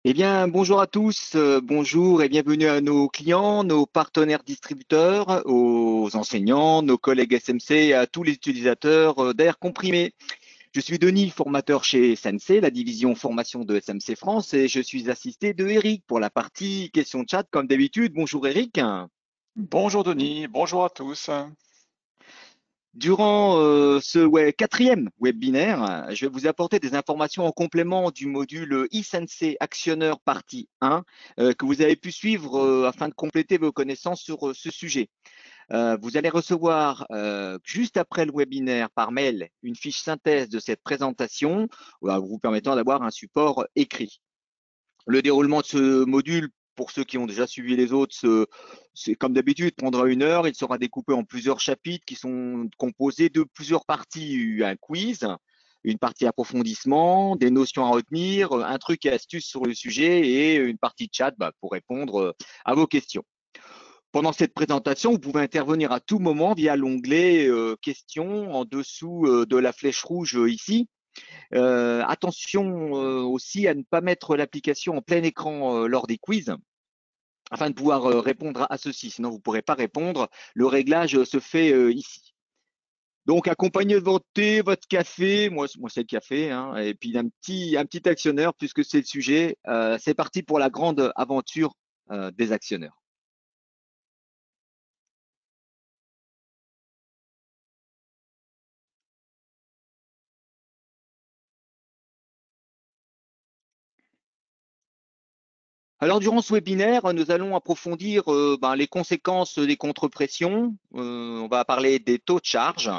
Eh bien, bonjour à tous, bonjour et bienvenue à nos clients, nos partenaires distributeurs, aux enseignants, nos collègues SMC et à tous les utilisateurs d'air comprimé. Je suis Denis, formateur chez SMC, la division formation de SMC France, et je suis assisté de Eric pour la partie question chat comme d'habitude. Bonjour Eric. Bonjour Denis, bonjour à tous. Durant ce quatrième webinaire, je vais vous apporter des informations en complément du module e-Sensei Actionneur partie 1 que vous avez pu suivre afin de compléter vos connaissances sur ce sujet. Vous allez recevoir juste après le webinaire par mail une fiche synthèse de cette présentation vous permettant d'avoir un support écrit. Le déroulement de ce module, pour ceux qui ont déjà suivi les autres, c'est comme d'habitude, prendra 1 heure. Il sera découpé en plusieurs chapitres qui sont composés de plusieurs parties. Un quiz, une partie approfondissement, des notions à retenir, un truc et astuce sur le sujet et une partie chat pour répondre à vos questions. Pendant cette présentation, vous pouvez intervenir à tout moment via l'onglet questions en dessous de la flèche rouge ici. Attention aussi à ne pas mettre l'application en plein écran lors des quiz afin de pouvoir répondre à ceci. Sinon, vous ne pourrez pas répondre. Le réglage se fait ici. Donc, accompagné de votre thé, votre café, moi c'est le café, hein, et puis un petit actionneur puisque c'est le sujet. C'est parti pour la grande aventure des actionneurs. Alors, durant ce webinaire, nous allons approfondir les conséquences des contrepressions. On va parler des taux de charge,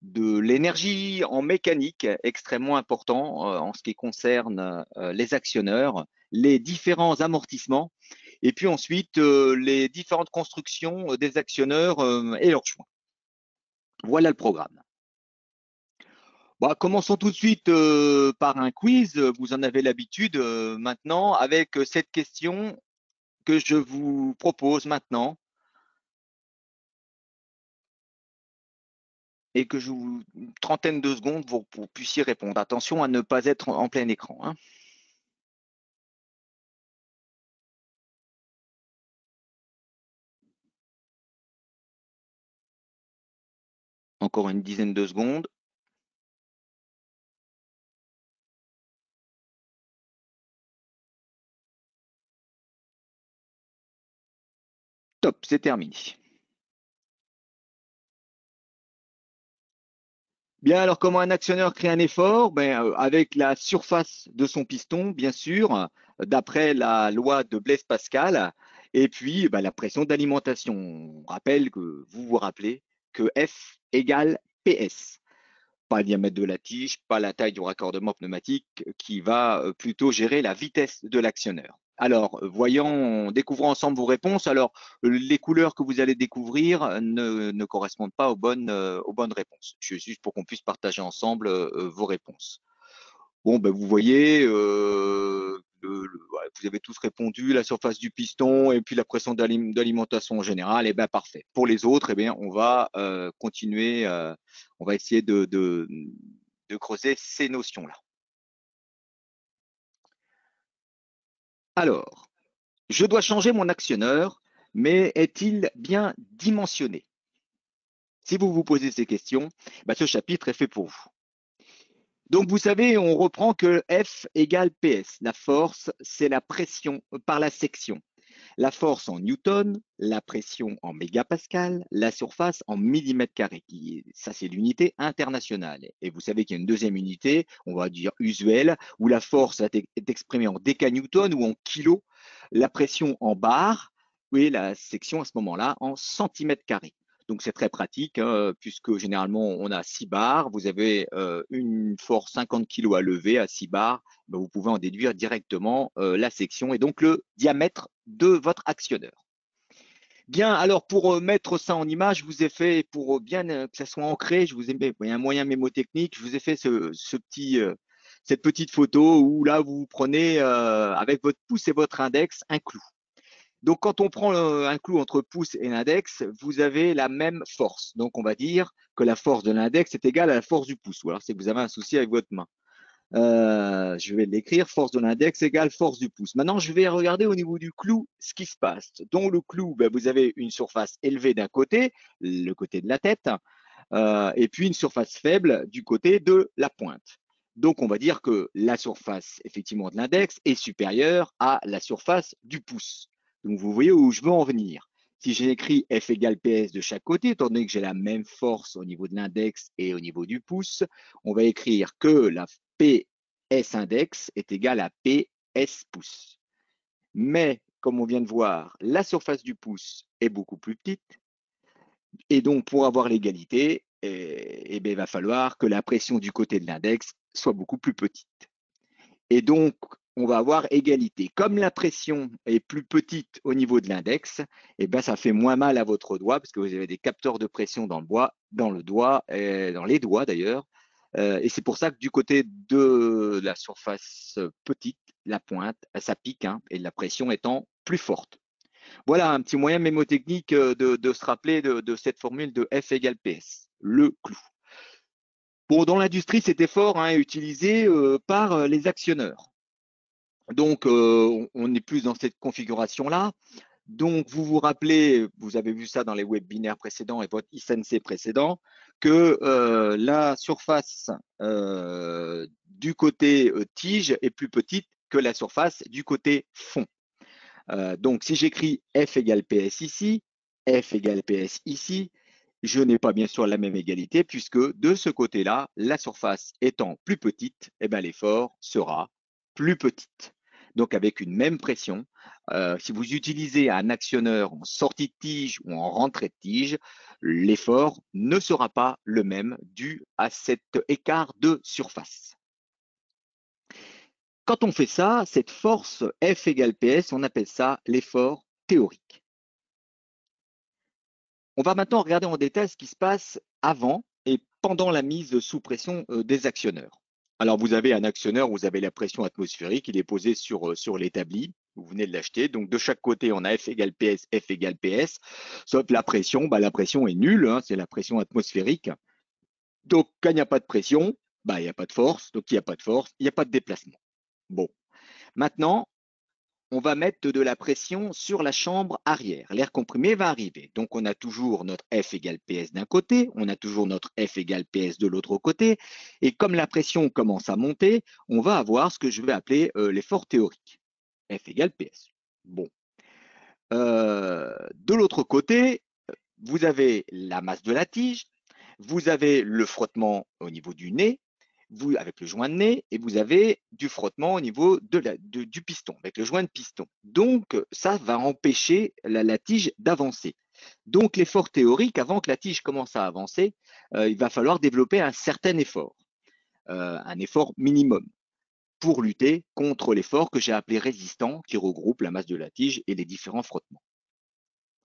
de l'énergie en mécanique, extrêmement important en ce qui concerne les actionneurs, les différents amortissements, et puis ensuite les différentes constructions des actionneurs et leurs choix. Voilà le programme. Bon, commençons tout de suite par un quiz. Vous en avez l'habitude maintenant avec cette question que je vous propose maintenant et que je vous une trentaine de secondes pour que vous puissiez répondre. Attention à ne pas être en plein écran, hein. Encore une dizaine de secondes. Top, c'est terminé. Bien, alors comment un actionneur crée un effort? Avec la surface de son piston, bien sûr, d'après la loi de Blaise Pascal, et puis la pression d'alimentation. On rappelle que vous vous rappelez que F égale PS. Pas le diamètre de la tige, pas la taille du raccordement pneumatique, qui va plutôt gérer la vitesse de l'actionneur. Alors, découvrons ensemble vos réponses. Alors, les couleurs que vous allez découvrir ne correspondent pas aux bonnes réponses. Juste pour qu'on puisse partager ensemble vos réponses. Bon, vous voyez, vous avez tous répondu, la surface du piston et puis la pression d'alimentation en général, et bien parfait. Pour les autres, on va continuer, on va essayer de creuser ces notions-là. Alors, je dois changer mon actionneur, mais est-il bien dimensionné? Si vous vous posez ces questions, ce chapitre est fait pour vous. Donc, vous savez, on reprend que F égale PS. La force, c'est la pression par la section. La force en newton, la pression en mégapascal, la surface en millimètres carrés. Ça, c'est l'unité internationale. Et vous savez qu'il y a une deuxième unité, on va dire usuelle, où la force est exprimée en décanewton ou en kilo, la pression en bar, et la section à ce moment-là en centimètres carrés. Donc, c'est très pratique, hein, puisque généralement, on a 6 bars. Vous avez une force 50 kg à lever à 6 bars. Vous pouvez en déduire directement la section et donc le diamètre de votre actionneur. Bien, alors pour mettre ça en image, je vous ai fait, pour bien que ça soit ancré, je vous ai mis un moyen mémotechnique, je vous ai fait cette petite photo où là, vous prenez avec votre pouce et votre index un clou. Donc, quand on prend un clou entre pouce et l'index, vous avez la même force. Donc, on va dire que la force de l'index est égale à la force du pouce. Ou alors, c'est que vous avez un souci avec votre main. Je vais l'écrire, force de l'index égale force du pouce. Maintenant, je vais regarder au niveau du clou ce qui se passe. Dans le clou, ben, vous avez une surface élevée d'un côté, le côté de la tête, et puis une surface faible du côté de la pointe. Donc, on va dire que la surface, effectivement, de l'index est supérieure à la surface du pouce. Donc, vous voyez où je veux en venir. Si j'écris F égale PS de chaque côté, étant donné que j'ai la même force au niveau de l'index et au niveau du pouce, on va écrire que la PS index est égale à PS pouce. Mais, comme on vient de voir, la surface du pouce est beaucoup plus petite. Et donc, pour avoir l'égalité, il va falloir que la pression du côté de l'index soit beaucoup plus petite. Et donc, on va avoir égalité. Comme la pression est plus petite au niveau de l'index, ça fait moins mal à votre doigt parce que vous avez des capteurs de pression dans le doigt, dans les doigts d'ailleurs. Et c'est pour ça que du côté de la surface petite, la pointe, ça pique, hein, et la pression étant plus forte. Voilà un petit moyen mémotechnique de se rappeler de cette formule de F égale PS, le clou. Bon, dans l'industrie, cet effort est utilisé par les actionneurs. Donc, on est plus dans cette configuration-là. Donc, vous vous rappelez, vous avez vu ça dans les webinaires précédents et votre ISNC précédent, que la surface du côté tige est plus petite que la surface du côté fond. Donc, si j'écris F égale PS ici, F égale PS ici, je n'ai pas bien sûr la même égalité puisque de ce côté-là, la surface étant plus petite, l'effort sera plus petit. Donc, avec une même pression, si vous utilisez un actionneur en sortie de tige ou en rentrée de tige, l'effort ne sera pas le même dû à cet écart de surface. Quand on fait ça, cette force F égale PS, on appelle ça l'effort théorique. On va maintenant regarder en détail ce qui se passe avant et pendant la mise sous pression des actionneurs. Alors, vous avez un actionneur, vous avez la pression atmosphérique, il est posé sur l'établi, vous venez de l'acheter. Donc, de chaque côté, on a F égale PS, F égale PS, sauf la pression est nulle, hein, c'est la pression atmosphérique. Donc, quand il n'y a pas de pression, il n'y a pas de force. Donc, il n'y a pas de force, il n'y a pas de déplacement. Bon, maintenant, on va mettre de la pression sur la chambre arrière. L'air comprimé va arriver. Donc, on a toujours notre F égale PS d'un côté, on a toujours notre F égale PS de l'autre côté. Et comme la pression commence à monter, on va avoir ce que je vais appeler l'effort théorique. F égale PS. Bon. De l'autre côté, vous avez la masse de la tige, vous avez le frottement au niveau du nez, avec le joint de nez, et vous avez du frottement au niveau du piston, avec le joint de piston. Donc, ça va empêcher la tige d'avancer. Donc, l'effort théorique, avant que la tige commence à avancer, il va falloir développer un certain effort, un effort minimum, pour lutter contre l'effort que j'ai appelé résistant, qui regroupe la masse de la tige et les différents frottements.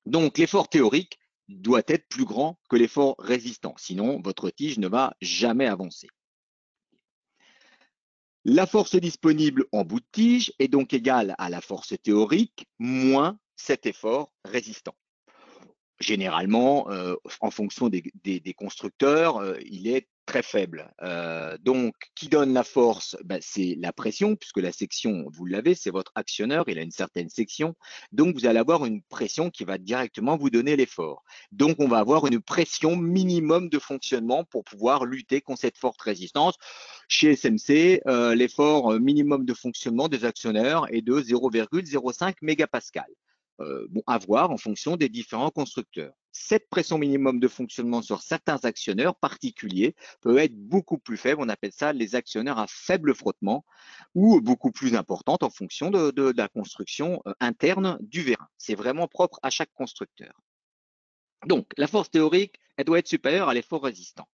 Donc, l'effort théorique doit être plus grand que l'effort résistant, sinon votre tige ne va jamais avancer. La force disponible en bout de tige est donc égale à la force théorique moins cet effort résistant. Généralement, en fonction des constructeurs, il est très faible. Donc, qui donne la force? C'est la pression, puisque la section, vous l'avez, c'est votre actionneur, il a une certaine section. Donc, vous allez avoir une pression qui va directement vous donner l'effort. Donc, on va avoir une pression minimum de fonctionnement pour pouvoir lutter contre cette forte résistance. Chez SMC, l'effort minimum de fonctionnement des actionneurs est de 0,05 mégapascal. À voir en fonction des différents constructeurs. Cette pression minimum de fonctionnement sur certains actionneurs particuliers peut être beaucoup plus faible. On appelle ça les actionneurs à faible frottement ou beaucoup plus importante en fonction de la construction interne du vérin. C'est vraiment propre à chaque constructeur. Donc, la force théorique, elle doit être supérieure à l'effort résistant.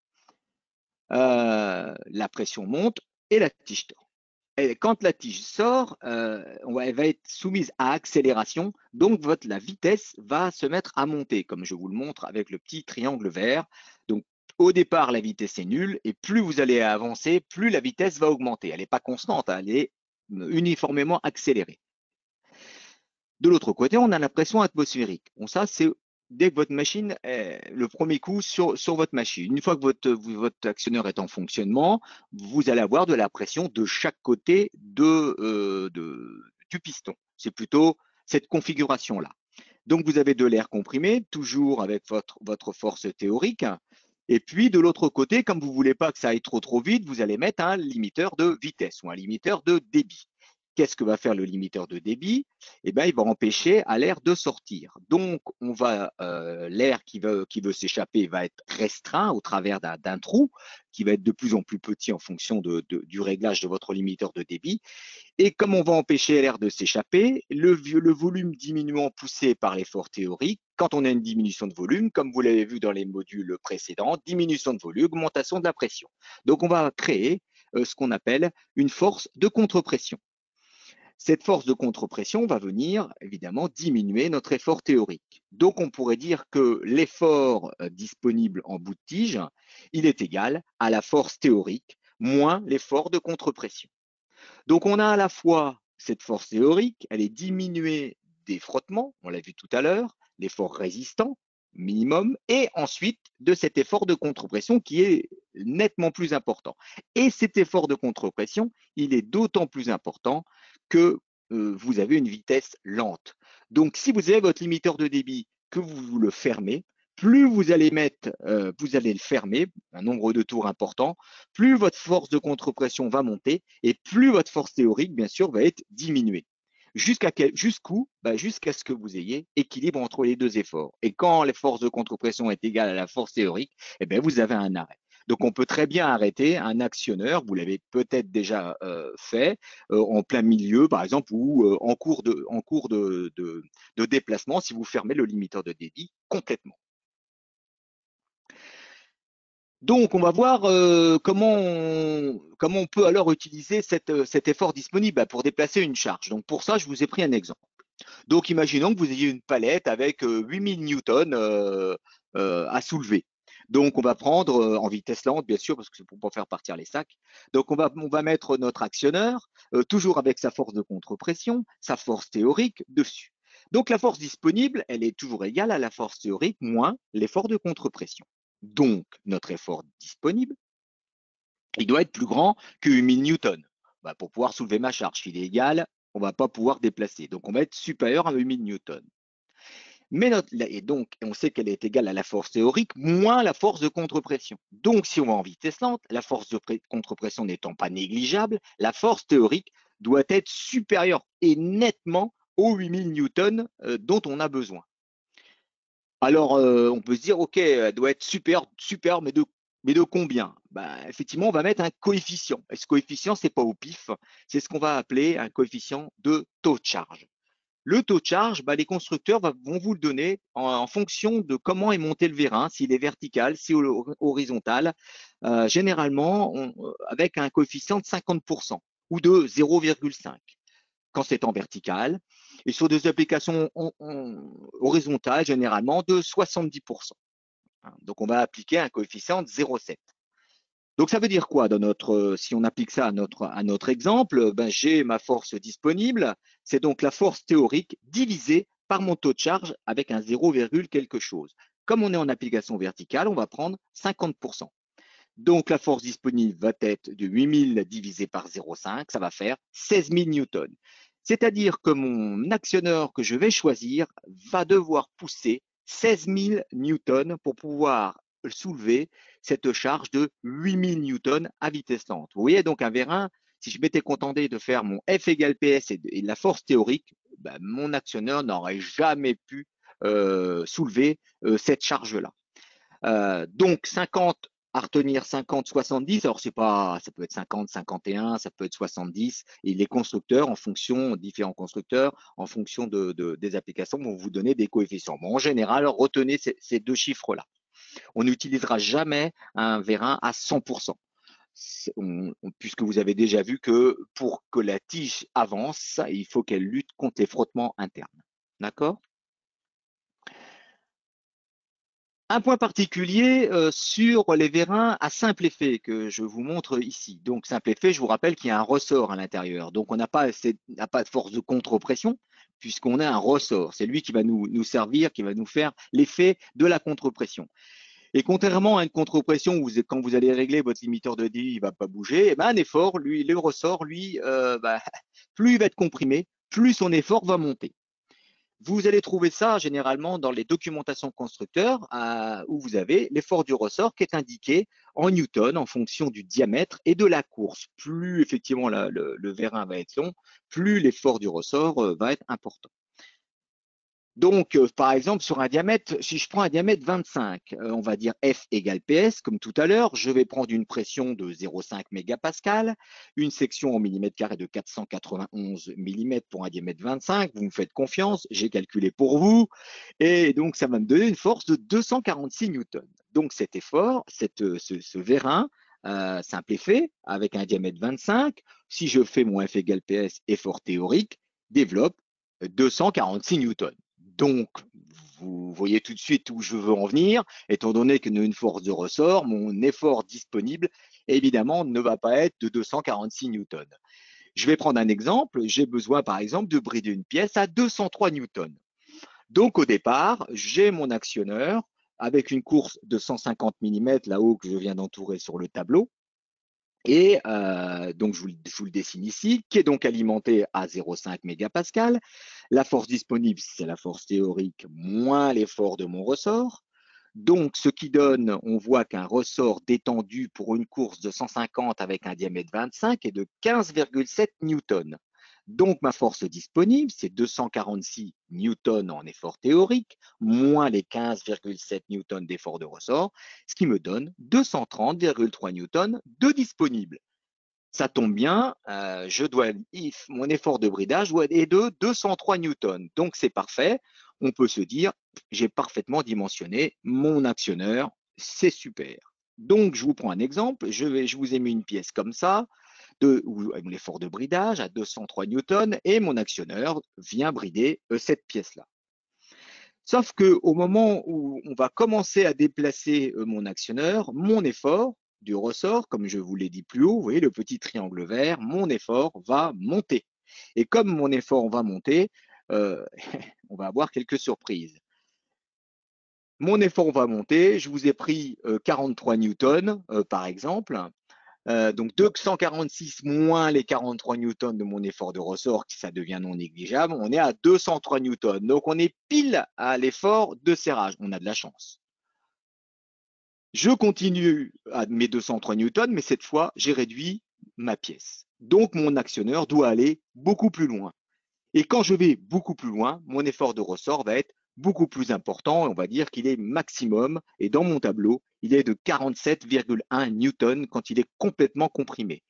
La pression monte et la tige tord. Et quand la tige sort, elle va être soumise à accélération, donc la vitesse va se mettre à monter, comme je vous le montre avec le petit triangle vert. Donc, au départ, la vitesse est nulle, et plus vous allez avancer, plus la vitesse va augmenter. Elle n'est pas constante, elle est uniformément accélérée. De l'autre côté, on a la pression atmosphérique. Bon, ça, c'est dès que votre machine est le premier coup sur votre machine. Une fois que votre actionneur est en fonctionnement, vous allez avoir de la pression de chaque côté du piston. C'est plutôt cette configuration-là. Donc, vous avez de l'air comprimé, toujours avec votre force théorique. Et puis, de l'autre côté, comme vous ne voulez pas que ça aille trop vite, vous allez mettre un limiteur de vitesse ou un limiteur de débit. Qu'est-ce que va faire le limiteur de débit? Eh bien, il va empêcher à l'air de sortir. Donc, l'air qui veut s'échapper va être restreint au travers d'un trou qui va être de plus en plus petit en fonction du réglage de votre limiteur de débit. Et comme on va empêcher l'air de s'échapper, le volume diminuant poussé par l'effort théorique, quand on a une diminution de volume, comme vous l'avez vu dans les modules précédents, diminution de volume, augmentation de la pression. Donc, on va créer ce qu'on appelle une force de contre-pression. Cette force de contre-pression va venir évidemment diminuer notre effort théorique. Donc, on pourrait dire que l'effort disponible en bout de tige, il est égal à la force théorique moins l'effort de contre-pression. Donc, on a à la fois cette force théorique, elle est diminuée des frottements, on l'a vu tout à l'heure, l'effort résistant minimum, et ensuite de cet effort de contre-pression qui est nettement plus important. Et cet effort de contre-pression, il est d'autant plus important que vous avez une vitesse lente. Donc, si vous avez votre limiteur de débit, que vous le fermez, plus vous allez le fermer, un nombre de tours important, plus votre force de contre-pression va monter et plus votre force théorique, bien sûr, va être diminuée. Jusqu'où? Jusqu'à ce que vous ayez équilibre entre les deux efforts. Et quand les forces de contre-pression est égale à la force théorique, eh bien, vous avez un arrêt. Donc, on peut très bien arrêter un actionneur, vous l'avez peut-être déjà fait, en plein milieu, par exemple, ou en cours de déplacement, si vous fermez le limiteur de débit complètement. Donc, on va voir comment on peut alors utiliser cet effort disponible pour déplacer une charge. Donc, pour ça, je vous ai pris un exemple. Donc, imaginons que vous ayez une palette avec 8000 newtons à soulever. Donc, on va prendre en vitesse lente, bien sûr, parce que c'est pour ne pas faire partir les sacs. Donc, on va mettre notre actionneur, toujours avec sa force de contre-pression, sa force théorique dessus. Donc, la force disponible, elle est toujours égale à la force théorique moins l'effort de contre-pression. Donc, notre effort disponible, il doit être plus grand que 8000 newtons. Pour pouvoir soulever ma charge, s'il est égal, on ne va pas pouvoir déplacer. Donc, on va être supérieur à 8000 newtons. Et donc, on sait qu'elle est égale à la force théorique moins la force de contre-pression. Donc, si on va en vitesse lente, la force de contre-pression n'étant pas négligeable, la force théorique doit être supérieure et nettement aux 8000 newtons dont on a besoin. Alors, on peut se dire, OK, elle doit être super, mais de combien? Effectivement, on va mettre un coefficient. Et ce coefficient, ce n'est pas au pif, c'est ce qu'on va appeler un coefficient de taux de charge. Le taux de charge, les constructeurs vont vous le donner en fonction de comment est monté le vérin, s'il est vertical, s'il est horizontal, généralement avec un coefficient de 50% ou de 0,5 quand c'est en vertical, et sur des applications horizontales, généralement de 70%. Donc, on va appliquer un coefficient de 0,7. Donc, ça veut dire quoi si on applique ça à notre exemple, j'ai ma force disponible, c'est donc la force théorique divisée par mon taux de charge avec un 0, quelque chose. Comme on est en application verticale, on va prendre 50%. Donc, la force disponible va être de 8000 divisé par 0,5, ça va faire 16 000 newtons. C'est-à-dire que mon actionneur que je vais choisir va devoir pousser 16 000 newtons pour pouvoir soulever cette charge de 8000 newtons à vitesse lente. Vous voyez donc un vérin, si je m'étais contenté de faire mon F égale PS et la force théorique, mon actionneur n'aurait jamais pu soulever cette charge-là. Donc 50 à retenir 50, 70. Alors, ça peut être 50, 51, ça peut être 70. Et les constructeurs, différents constructeurs, en fonction des applications, vont vous donner des coefficients. Bon, en général, retenez ces deux chiffres-là. On n'utilisera jamais un vérin à 100%. Puisque vous avez déjà vu que pour que la tige avance, il faut qu'elle lutte contre les frottements internes. D'accord ? Un point particulier sur les vérins à simple effet que je vous montre ici. Donc, simple effet, je vous rappelle qu'il y a un ressort à l'intérieur. Donc, on n'a pas de force de contre-pression puisqu'on a un ressort. C'est lui qui va nous servir, qui va nous faire l'effet de la contre-pression. Et contrairement à une contre-pression où quand vous allez régler votre limiteur de DI, il ne va pas bouger, et ben un effort, lui, le ressort, lui, plus il va être comprimé, plus son effort va monter. Vous allez trouver ça généralement dans les documentations constructeurs où vous avez l'effort du ressort qui est indiqué en newton en fonction du diamètre et de la course. Plus effectivement le vérin va être long, plus l'effort du ressort va être important. Donc, par exemple, sur un diamètre, si je prends un diamètre 25, on va dire F égale PS, comme tout à l'heure, je vais prendre une pression de 0,5 mégapascal, une section en millimètres carrés de 491 mm pour un diamètre 25, vous me faites confiance, j'ai calculé pour vous, et donc ça va me donner une force de 246 newtons. Donc cet effort, ce vérin, simple effet, avec un diamètre 25, si je fais mon F égale PS, effort théorique, développe 246 newtons. Donc, vous voyez tout de suite où je veux en venir, étant donné que une force de ressort, mon effort disponible, évidemment, ne va pas être de 246 newtons. Je vais prendre un exemple. J'ai besoin, par exemple, de brider une pièce à 203 newtons. Donc, au départ, j'ai mon actionneur avec une course de 150 mm là-haut que je viens d'entourer sur le tableau. Et donc, je vous le dessine ici, qui est donc alimenté à 0,5 mégapascal. La force disponible, c'est la force théorique moins l'effort de mon ressort. Donc, ce qui donne, on voit qu'un ressort détendu pour une course de 150 avec un diamètre 25 est de 15,7 newtons. Donc, ma force disponible, c'est 246 newtons en effort théorique, moins les 15,7 newtons d'effort de ressort, ce qui me donne 230,3 newtons de disponible. Ça tombe bien, mon effort de bridage est de 203 newtons. Donc, c'est parfait. On peut se dire, j'ai parfaitement dimensionné mon actionneur, c'est super. Donc, je vous prends un exemple. Je vous ai mis une pièce comme ça, avec l'effort de bridage à 203 newtons, et mon actionneur vient brider cette pièce-là. Sauf qu'au moment où on va commencer à déplacer mon actionneur, mon effort du ressort, comme je vous l'ai dit plus haut, vous voyez le petit triangle vert, mon effort va monter. Et comme mon effort va monter, on va avoir quelques surprises. Mon effort va monter, je vous ai pris 43 newtons par exemple. Donc 246 moins les 43 newtons de mon effort de ressort, ça devient non négligeable, on est à 203 newtons. Donc on est pile à l'effort de serrage, on a de la chance. Je continue à mes 203 newtons, mais cette fois, j'ai réduit ma pièce. Donc mon actionneur doit aller beaucoup plus loin. Et quand je vais beaucoup plus loin, mon effort de ressort va être beaucoup plus important. On va dire qu'il est maximum. Et dans mon tableau, il est de 47,1 newtons quand il est complètement comprimé.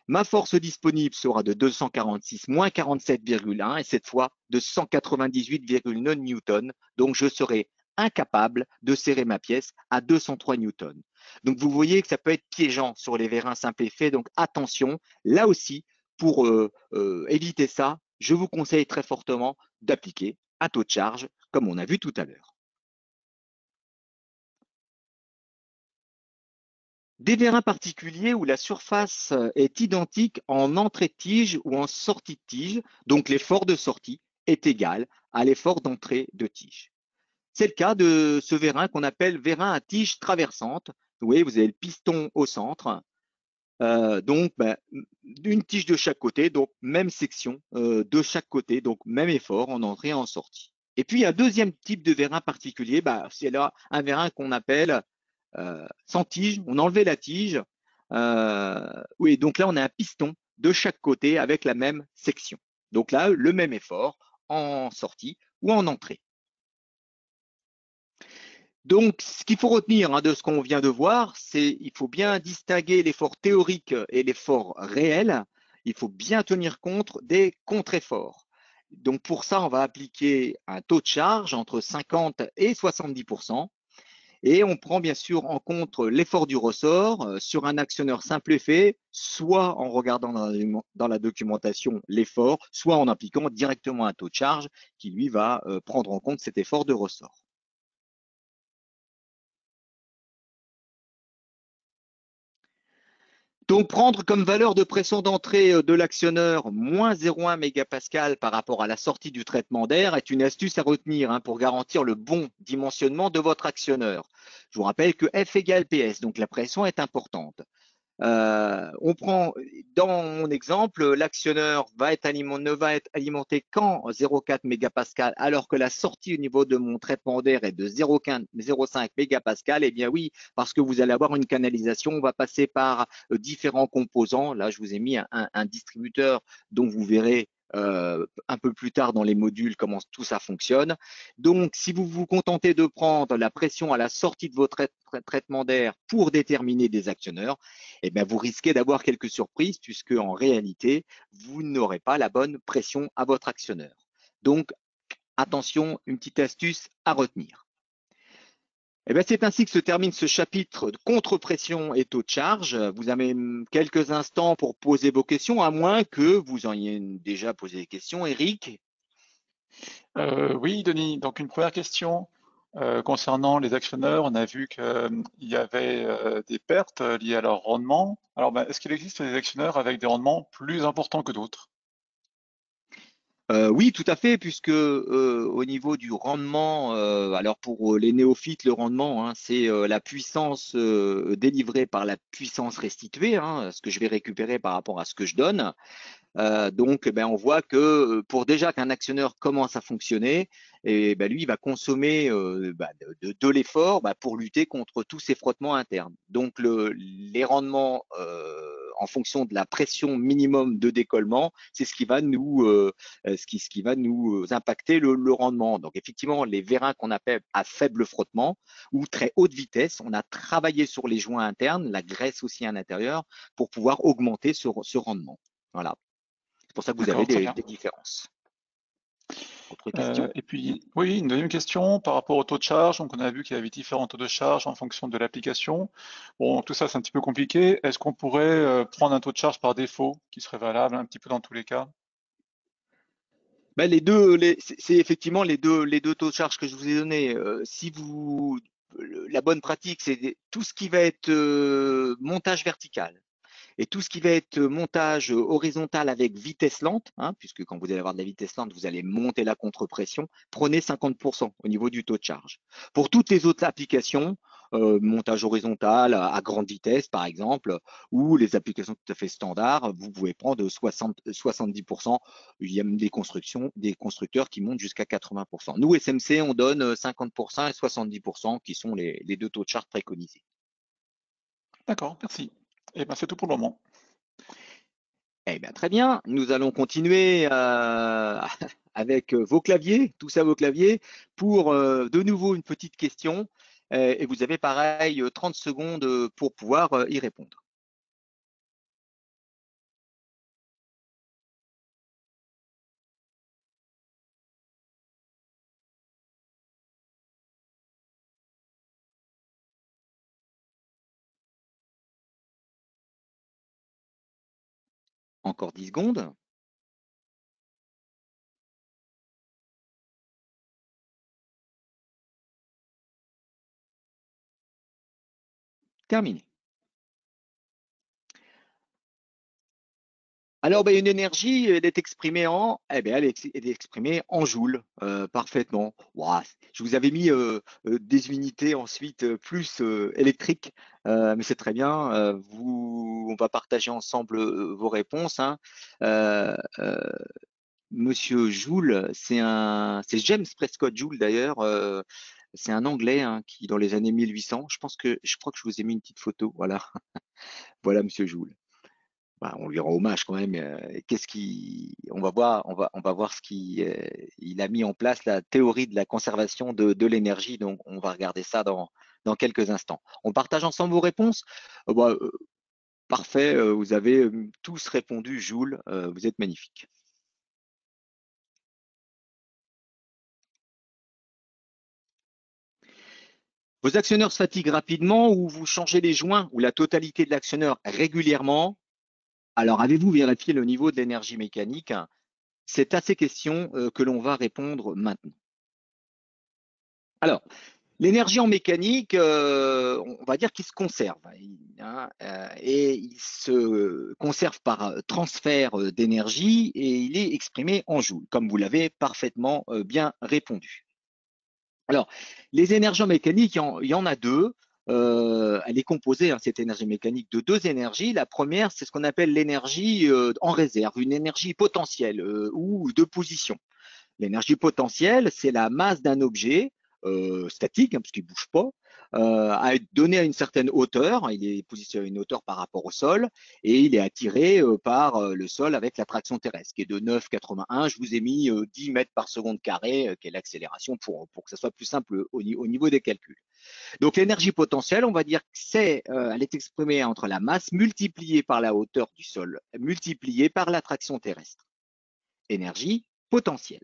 Ma force disponible sera de 246 moins 47,1 et cette fois de 198,9 newtons. Donc, je serai incapable de serrer ma pièce à 203 newtons. Donc, vous voyez que ça peut être piégeant sur les vérins simples effets. Donc, attention, là aussi, pour éviter ça, je vous conseille très fortement d'appliquer un taux de charge comme on a vu tout à l'heure. Des vérins particuliers où la surface est identique en entrée de tige ou en sortie de tige, donc l'effort de sortie est égal à l'effort d'entrée de tige. C'est le cas de ce vérin qu'on appelle vérin à tige traversante. Vous voyez, vous avez le piston au centre, donc une tige de chaque côté, donc même section de chaque côté, donc même effort en entrée et en sortie. Et puis, il y a un deuxième type de vérin particulier, c'est là un vérin qu'on appelle sans tige, on enlevait la tige. Oui, donc là, on a un piston de chaque côté avec la même section. Donc là, le même effort en sortie ou en entrée. Donc, ce qu'il faut retenir de ce qu'on vient de voir, c'est qu'il faut bien distinguer l'effort théorique et l'effort réel. Il faut bien tenir compte des contre-efforts. Donc, pour ça, on va appliquer un taux de charge entre 50 et 70%. Et on prend bien sûr en compte l'effort du ressort sur un actionneur simple effet, soit en regardant dans la documentation l'effort, soit en appliquant directement un taux de charge qui, lui, va prendre en compte cet effort de ressort. Donc, prendre comme valeur de pression d'entrée de l'actionneur moins 0,1 mégapascal par rapport à la sortie du traitement d'air est une astuce à retenir hein, pour garantir le bon dimensionnement de votre actionneur. Je vous rappelle que F égale PS, donc la pression est importante. On prend, dans mon exemple, l'actionneur ne va être alimenté qu'en 0,4 mégapascal, alors que la sortie au niveau de mon traitement d'air est de 0,5 mégapascal. Eh bien oui, parce que vous allez avoir une canalisation, on va passer par différents composants. Là, je vous ai mis un distributeur dont vous verrez un peu plus tard dans les modules comment tout ça fonctionne. Donc, si vous vous contentez de prendre la pression à la sortie de votre traitement d'air pour déterminer des actionneurs, eh bien, vous risquez d'avoir quelques surprises puisque en réalité, vous n'aurez pas la bonne pression à votre actionneur. Donc, attention, une petite astuce à retenir. Eh bien, c'est ainsi que se termine ce chapitre de contre-pression et taux de charge. Vous avez quelques instants pour poser vos questions, à moins que vous en ayez déjà posé des questions. Eric? Oui, Denis, donc une première question concernant les actionneurs. On a vu qu'il y avait des pertes liées à leur rendement. Alors, est-ce qu'il existe des actionneurs avec des rendements plus importants que d'autres? Oui, tout à fait, puisque au niveau du rendement, alors pour les néophytes, le rendement, hein, c'est la puissance délivrée par la puissance restituée, hein, ce que je vais récupérer par rapport à ce que je donne. Donc, ben, on voit que pour déjà qu'un actionneur commence à fonctionner, et ben, lui, il va consommer de l'effort pour lutter contre tous ces frottements internes. Donc, les rendements en fonction de la pression minimum de décollement, c'est ce qui va nous impacter le rendement. Donc, effectivement, les vérins qu'on appelle à faible frottement ou très haute vitesse, on a travaillé sur les joints internes, la graisse aussi à l'intérieur, pour pouvoir augmenter ce rendement. Voilà. C'est pour ça que vous avez D'accord, très bien. des différences. Autre question? Et puis, oui, une deuxième question par rapport au taux de charge. Donc, on a vu qu'il y avait différents taux de charge en fonction de l'application. Bon, tout ça, c'est un petit peu compliqué. Est-ce qu'on pourrait prendre un taux de charge par défaut qui serait valable un petit peu dans tous les cas? Ben, c'est effectivement les deux taux de charge que je vous ai donnés. Si vous, la bonne pratique, c'est tout ce qui va être montage vertical et tout ce qui va être montage horizontal avec vitesse lente, hein, puisque quand vous allez avoir de la vitesse lente, vous allez monter la contre-pression, prenez 50% au niveau du taux de charge. Pour toutes les autres applications, montage horizontal à grande vitesse, par exemple, ou les applications tout à fait standards, vous pouvez prendre 70%. Il y a même des constructeurs qui montent jusqu'à 80%. Nous, SMC, on donne 50% et 70% qui sont les deux taux de charge préconisés. D'accord, merci. Et ben, c'est tout pour le moment. Eh bien, très bien. Nous allons continuer avec vos claviers, tous à vos claviers, pour de nouveau une petite question. Et vous avez pareil 30 secondes pour pouvoir y répondre. Encore 10 secondes. Terminé. Alors, ben, une énergie, elle est exprimée en, eh bien, elle est exprimée en joules, parfaitement. Ouah, je vous avais mis des unités ensuite plus électriques, mais c'est très bien. On va partager ensemble vos réponses, hein. Euh, euh, Monsieur Joule, c'est James Prescott Joule d'ailleurs. C'est un Anglais hein, qui, dans les années 1800, je crois que je vous ai mis une petite photo. Voilà, voilà Monsieur Joule. Bah, on lui rend hommage quand même. On va voir ce il a mis en place la théorie de la conservation de l'énergie. Donc, on va regarder ça dans quelques instants. On partage ensemble vos réponses. Bah, parfait. Vous avez tous répondu, Joule. Vous êtes magnifique. Vos actionneurs se fatiguent rapidement ou vous changez les joints ou la totalité de l'actionneur régulièrement. Alors, avez-vous vérifié le niveau de l'énergie mécanique? C'est à ces questions que l'on va répondre maintenant. Alors, L'énergie en mécanique, on va dire qu'il se conserve, hein, et il se conserve par transfert d'énergie et il est exprimé en joules, comme vous l'avez parfaitement bien répondu. Alors, les énergies en mécanique, il y en a deux. Elle est composée, hein, cette énergie mécanique, de deux énergies. La première, c'est ce qu'on appelle l'énergie en réserve, une énergie potentielle ou de position. L'énergie potentielle, c'est la masse d'un objet statique, hein, parce qu'il ne bouge pas, à être donné à une certaine hauteur. Il est positionné à une hauteur par rapport au sol et il est attiré par le sol avec l'attraction terrestre, qui est de 9,81. Je vous ai mis 10 mètres par seconde carré, qui est l'accélération pour que ça soit plus simple au niveau des calculs. Donc l'énergie potentielle, on va dire que elle est exprimée entre la masse multipliée par la hauteur du sol, multipliée par l'attraction terrestre. Énergie potentielle.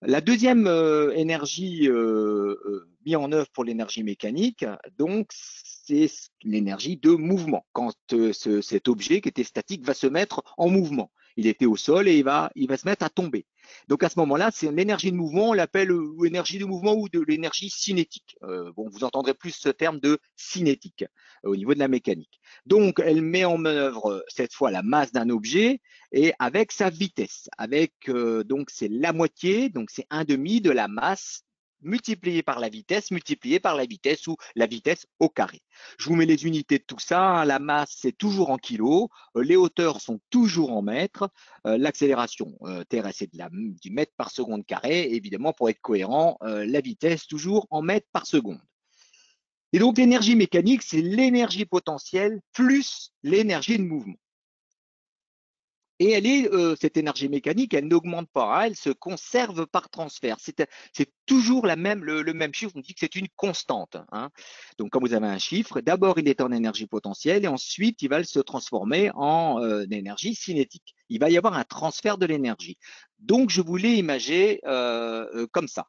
La deuxième énergie mise en œuvre pour l'énergie mécanique, donc c'est l'énergie de mouvement. Quand cet objet qui était statique va se mettre en mouvement. Il était au sol et il va se mettre à tomber. Donc à ce moment-là, c'est l'énergie de mouvement, on l'appelle énergie de mouvement ou de l'énergie cinétique. Bon, vous entendrez plus ce terme de cinétique au niveau de la mécanique. Donc elle met en œuvre cette fois la masse d'un objet et avec sa vitesse. Avec donc c'est la moitié, donc c'est un demi de la masse multiplié par la vitesse ou la vitesse au carré. Je vous mets les unités de tout ça. La masse, c'est toujours en kilos. Les hauteurs sont toujours en mètres. L'accélération terrestre, c'est du mètre par seconde carré. Évidemment, pour être cohérent, la vitesse, toujours en mètres par seconde. Et donc, l'énergie mécanique, c'est l'énergie potentielle plus l'énergie de mouvement. Et cette énergie mécanique, elle n'augmente pas, hein, elle se conserve par transfert. C'est toujours le même chiffre, on dit que c'est une constante, hein. Donc, quand vous avez un chiffre, d'abord, il est en énergie potentielle et ensuite, il va se transformer en énergie cinétique. Il va y avoir un transfert de l'énergie. Donc, je voulais imager comme ça.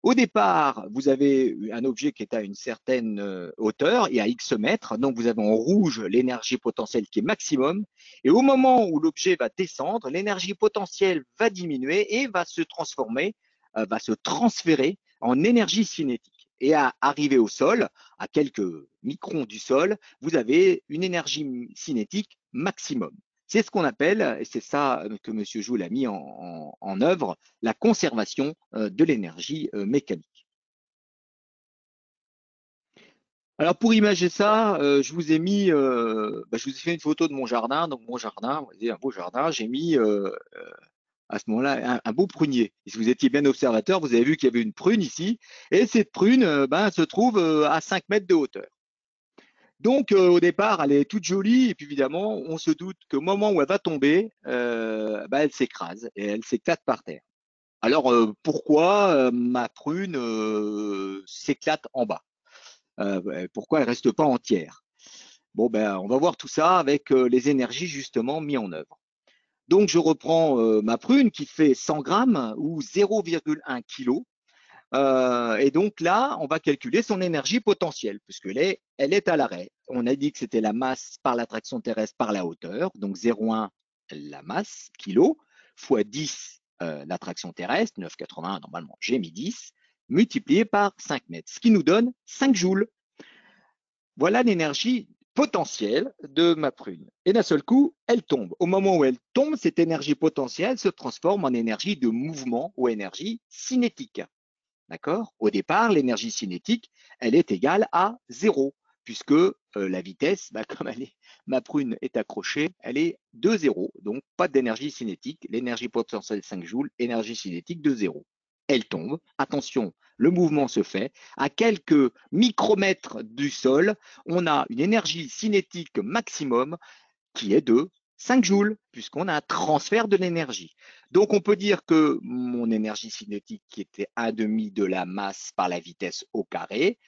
Au départ, vous avez un objet qui est à une certaine hauteur et à X mètres. Donc, vous avez en rouge l'énergie potentielle qui est maximum. Et au moment où l'objet va descendre, l'énergie potentielle va diminuer et va se transformer, va se transférer en énergie cinétique. Et à arriver au sol, à quelques microns du sol, vous avez une énergie cinétique maximum. C'est ce qu'on appelle, et c'est ça que M. Joule a mis en œuvre, la conservation de l'énergie mécanique. Alors pour imaginer ça, je vous ai mis, je vous ai fait une photo de mon jardin. Donc mon jardin, vous voyez, un beau jardin, j'ai mis à ce moment-là un beau prunier. Et si vous étiez bien observateur, vous avez vu qu'il y avait une prune ici, et cette prune se trouve à 5 mètres de hauteur. Donc au départ, elle est toute jolie, et puis évidemment, on se doute qu'au moment où elle va tomber, elle s'écrase et elle s'éclate par terre. Alors, pourquoi ma prune s'éclate en bas? Pourquoi elle reste pas entière? Bon, ben, on va voir tout ça avec les énergies justement mises en œuvre. Donc, je reprends ma prune qui fait 100 grammes ou 0,1 kg. Et donc là, on va calculer son énergie potentielle, puisqu'elle est à l'arrêt. On a dit que c'était la masse par l'attraction terrestre par la hauteur, donc 0,1 la masse, kilo, fois 10 l'attraction terrestre, 9,81 normalement, j'ai mis 10, multiplié par 5 mètres, ce qui nous donne 5 joules. Voilà l'énergie potentielle de ma prune. Et d'un seul coup, elle tombe. Au moment où elle tombe, cette énergie potentielle se transforme en énergie de mouvement ou énergie cinétique. D'accord? Au départ, l'énergie cinétique, elle est égale à 0, puisque la vitesse, comme ma prune est accrochée, elle est de 0, donc pas d'énergie cinétique. L'énergie potentielle 5 joules, énergie cinétique de 0. Elle tombe, attention, le mouvement se fait, à quelques micromètres du sol, on a une énergie cinétique maximum qui est de 5 joules, puisqu'on a un transfert de l'énergie. Donc, on peut dire que mon énergie cinétique, qui était un demi de la masse par la vitesse au carré,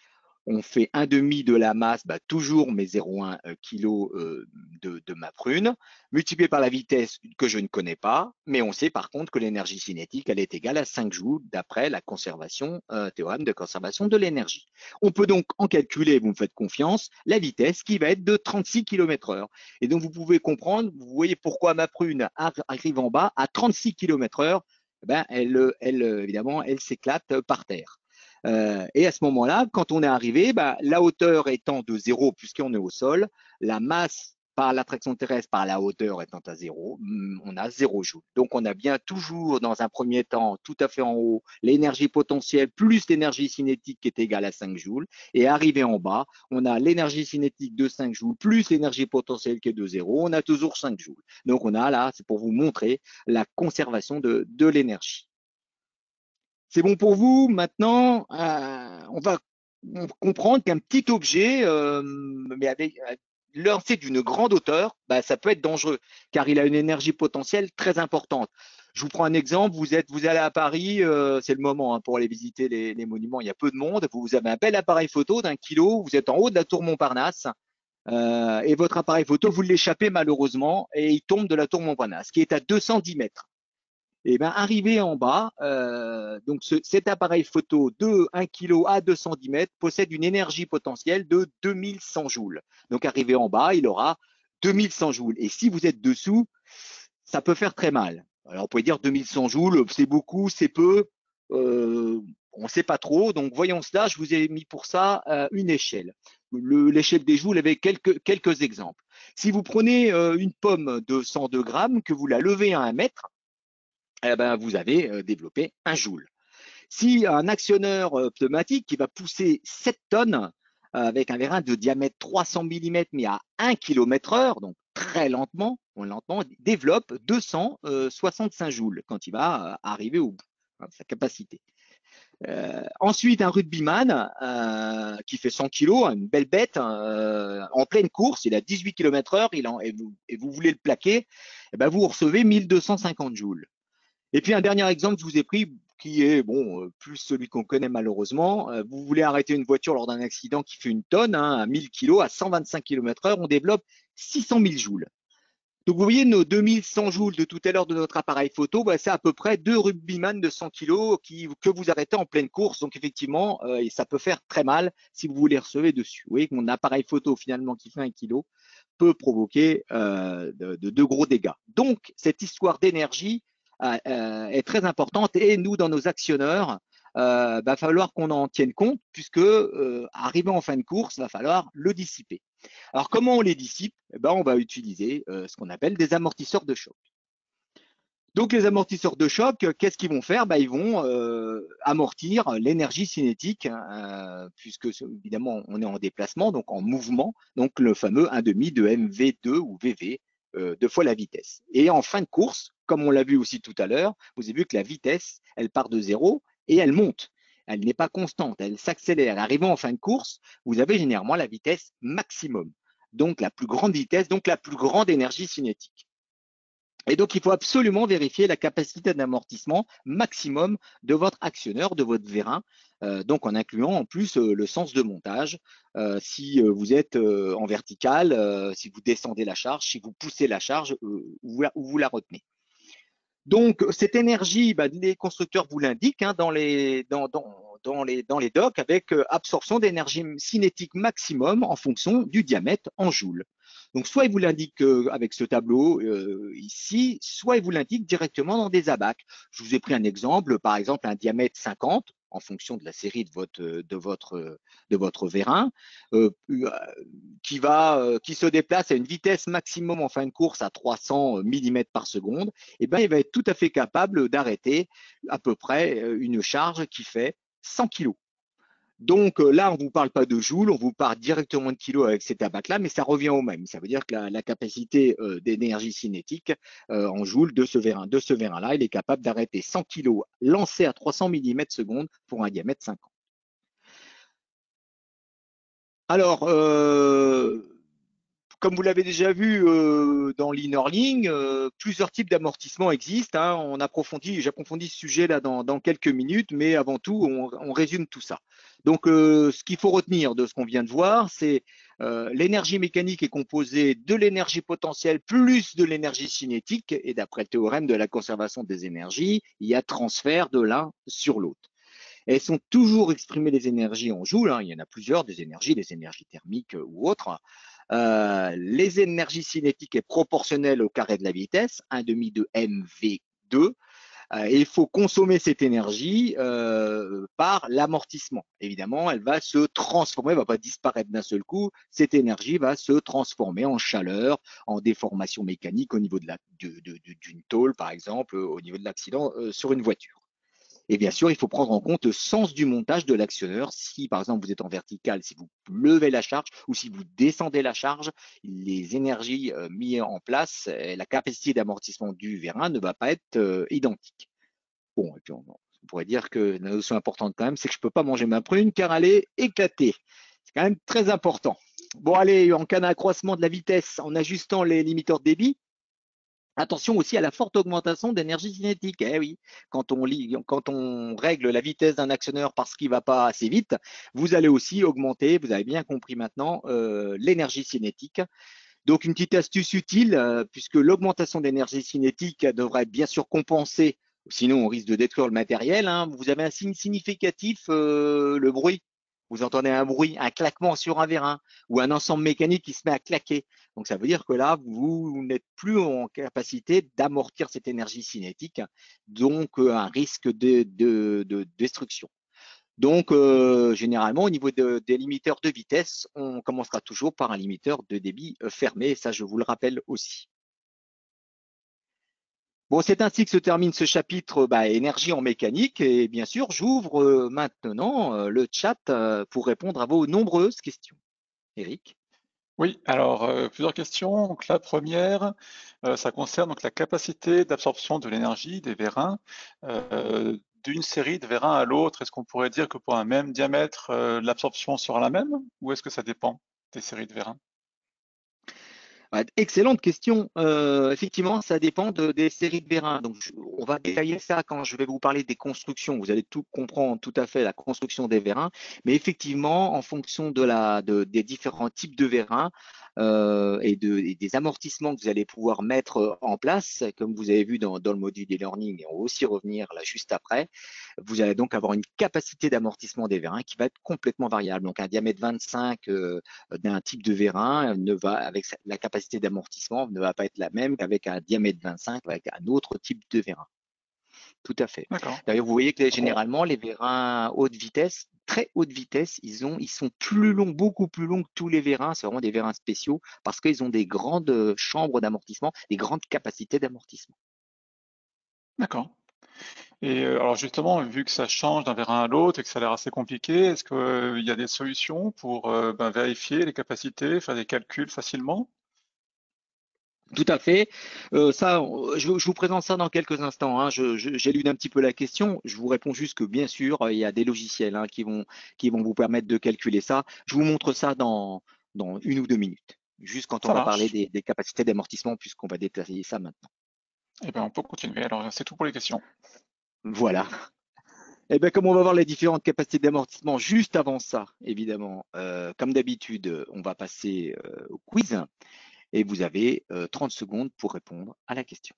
on fait un demi de la masse, toujours mes 0,1 kg de ma prune, multiplié par la vitesse que je ne connais pas, mais on sait par contre que l'énergie cinétique, elle est égale à 5 joules d'après la conservation, théorème de conservation de l'énergie. On peut donc en calculer, vous me faites confiance, la vitesse qui va être de 36 km/h. Et donc vous pouvez comprendre, vous voyez pourquoi ma prune arrive en bas à 36 km/h, évidemment, elle s'éclate par terre. Et à ce moment-là, quand on est arrivé, bah, la hauteur étant de 0 puisqu'on est au sol, la masse par l'attraction terrestre par la hauteur étant à 0, on a 0 joule. Donc on a bien toujours dans un premier temps, tout à fait en haut, l'énergie potentielle plus l'énergie cinétique qui est égale à 5 joules. Et arrivé en bas, on a l'énergie cinétique de 5 joules plus l'énergie potentielle qui est de 0. On a toujours 5 joules. Donc on a là, c'est pour vous montrer la conservation de l'énergie. C'est bon pour vous? Maintenant, on va comprendre qu'un petit objet, mais avec lancé d'une grande hauteur, bah, ça peut être dangereux, car il a une énergie potentielle très importante. Je vous prends un exemple, vous allez à Paris, c'est le moment hein, pour aller visiter les monuments, il y a peu de monde, vous avez un bel appareil photo d'1 kilo, vous êtes en haut de la tour Montparnasse, et votre appareil photo, vous l'échappez malheureusement, et il tombe de la tour Montparnasse, qui est à 210 mètres. Et bien, arrivé en bas, donc cet appareil photo de 1 kg à 210 mètres possède une énergie potentielle de 2100 joules. Donc, arrivé en bas, il aura 2100 joules. Et si vous êtes dessous, ça peut faire très mal. Alors, on peut dire 2100 joules, c'est beaucoup, c'est peu. On ne sait pas trop. Donc, voyons cela. Je vous ai mis pour ça une échelle. L'échelle des joules avec quelques exemples. Si vous prenez une pomme de 102 grammes, que vous la levez à 1 mètre, eh ben, vous avez développé 1 joule. Si un actionneur pneumatique qui va pousser 7 tonnes avec un vérin de diamètre 300 mm mais à 1 km/h, donc très lentement, développe 265 joules quand il va arriver au bout de sa capacité. Ensuite, un rugbyman qui fait 100 kg, une belle bête, en pleine course, il a 18 km/h, et vous voulez le plaquer, eh ben vous recevez 1250 joules. Et puis un dernier exemple que je vous ai pris, qui est bon plus celui qu'on connaît malheureusement. Vous voulez arrêter une voiture lors d'un accident qui fait 1 tonne, hein, à 1000 kg, à 125 km/h, on développe 600 000 joules. Donc vous voyez nos 2100 joules de tout à l'heure de notre appareil photo, bah, c'est à peu près 2 rugbyman de 100 kg que vous arrêtez en pleine course. Donc effectivement, et ça peut faire très mal si vous voulez recevoir dessus. Vous voyez que mon appareil photo finalement qui fait 1 kg peut provoquer de gros dégâts. Donc cette histoire d'énergie est très importante et nous, dans nos actionneurs, va falloir qu'on en tienne compte puisque arrivant en fin de course, va falloir le dissiper. Alors comment on les dissipe? Eh ben, on va utiliser ce qu'on appelle des amortisseurs de choc. Donc les amortisseurs de choc, qu'est-ce qu'ils vont faire? Ils vont amortir l'énergie cinétique, puisque évidemment on est en déplacement, donc en mouvement, donc le fameux 1,5 de mv2 ou vv, 2 fois la vitesse. Et en fin de course, comme on l'a vu aussi tout à l'heure, vous avez vu que la vitesse, elle part de 0 et elle monte. Elle n'est pas constante, elle s'accélère. Arrivant en fin de course, vous avez généralement la vitesse maximum, donc la plus grande vitesse, donc la plus grande énergie cinétique. Et donc, il faut absolument vérifier la capacité d'amortissement maximum de votre actionneur, de votre vérin, donc en incluant en plus le sens de montage. Si vous êtes en vertical, si vous descendez la charge, si vous poussez la charge ou vous la retenez. Donc, cette énergie, les constructeurs vous l'indiquent hein, dans les docks avec absorption d'énergie cinétique maximum en fonction du diamètre en joules. Donc, soit ils vous l'indiquent avec ce tableau ici, soit ils vous l'indiquent directement dans des abacs. Je vous ai pris un exemple, par exemple un diamètre 50 en fonction de la série de votre vérin, qui se déplace à une vitesse maximum en fin de course à 300 mm par seconde, il va être tout à fait capable d'arrêter à peu près une charge qui fait 100 kg. Donc là, on ne vous parle pas de joules, on vous parle directement de kilos avec ces tabacs-là, mais ça revient au même. Ça veut dire que la capacité d'énergie cinétique en joules de ce vérin-là, il est capable d'arrêter 100 kg lancés à 300 mm seconde pour un diamètre 50. Alors, comme vous l'avez déjà vu dans l'e-learning, plusieurs types d'amortissement existent. Hein. J'approfondis ce sujet là dans quelques minutes, mais avant tout, on résume tout ça. Donc, ce qu'il faut retenir de ce qu'on vient de voir, c'est l'énergie mécanique est composée de l'énergie potentielle plus de l'énergie cinétique, et d'après le théorème de la conservation des énergies, il y a transfert de l'un sur l'autre. Elles sont toujours exprimées les énergies en joules. Hein. Il y en a plusieurs, des énergies thermiques ou autres. Les énergies cinétiques est proportionnelle au carré de la vitesse, 1,5 de mv2. Et il faut consommer cette énergie par l'amortissement. Évidemment, elle va se transformer, elle ne va pas disparaître d'un seul coup. Cette énergie va se transformer en chaleur, en déformation mécanique au niveau d'une tôle, par exemple, au niveau de l'accident sur une voiture. Et bien sûr, il faut prendre en compte le sens du montage de l'actionneur. Si, par exemple, vous êtes en vertical, si vous levez la charge ou si vous descendez la charge, les énergies mises en place, la capacité d'amortissement du vérin ne va pas être identique. Bon, et puis on pourrait dire que la notion importante quand même, c'est que je ne peux pas manger ma prune car elle est éclatée. C'est quand même très important. Bon, allez, en cas d'accroissement de la vitesse, en ajustant les limiteurs de débit, attention aussi à la forte augmentation d'énergie cinétique. Eh oui, quand on règle la vitesse d'un actionneur parce qu'il ne va pas assez vite, vous allez aussi augmenter, vous avez bien compris maintenant, l'énergie cinétique. Donc une petite astuce utile, puisque l'augmentation d'énergie cinétique devrait être bien sûr compensée, sinon on risque de détruire le matériel. Hein. Vous avez un signe significatif, le bruit. Vous entendez un bruit, un claquement sur un vérin ou un ensemble mécanique qui se met à claquer. Donc ça veut dire que là, vous n'êtes plus en capacité d'amortir cette énergie cinétique, donc un risque de destruction. Donc, généralement, au niveau des limiteurs de vitesse, on commencera toujours par un limiteur de débit fermé. Et ça, je vous le rappelle aussi. Bon, c'est ainsi que se termine ce chapitre énergie en mécanique. Et bien sûr, j'ouvre maintenant le chat pour répondre à vos nombreuses questions. Eric? Oui, alors plusieurs questions. Donc, la première, ça concerne donc la capacité d'absorption de l'énergie des vérins d'une série de vérins à l'autre. Est-ce qu'on pourrait dire que pour un même diamètre, l'absorption sera la même ou est-ce que ça dépend des séries de vérins? Excellente question. Effectivement, ça dépend des séries de vérins. Donc, on va détailler ça quand je vais vous parler des constructions. Vous allez tout comprendre tout à fait la construction des vérins. Mais effectivement, en fonction des différents types de vérins et des amortissements que vous allez pouvoir mettre en place, comme vous avez vu dans le module e-learning, et on va aussi revenir là juste après, vous allez donc avoir une capacité d'amortissement des vérins qui va être complètement variable. Donc, un diamètre 25 d'un type de vérin avec la capacité d'amortissement ne va pas être la même qu'avec un diamètre 25 avec un autre type de vérin. Tout à fait. D'accord. D'ailleurs, vous voyez que généralement, les vérins haute vitesse, très haute vitesse, ils sont plus longs, beaucoup plus longs que tous les vérins. C'est vraiment des vérins spéciaux parce qu'ils ont des grandes chambres d'amortissement, des grandes capacités d'amortissement. D'accord. Et alors justement, vu que ça change d'un vérin à l'autre et que ça a l'air assez compliqué, est-ce qu'il y a des solutions pour vérifier les capacités, faire des calculs facilement? Tout à fait. Ça, je vous présente ça dans quelques instants. Hein. J'élude un petit peu la question. Je vous réponds juste que bien sûr, il y a des logiciels qui vont vous permettre de calculer ça. Je vous montre ça dans 1 ou 2 minutes, juste quand on Ça va parler marche. des capacités d'amortissement, puisqu'on va détailler ça maintenant. Eh bien, on peut continuer. Alors, c'est tout pour les questions. Voilà. Et bien, comme on va voir les différentes capacités d'amortissement juste avant ça, évidemment, comme d'habitude, on va passer au quiz et vous avez 30 secondes pour répondre à la question.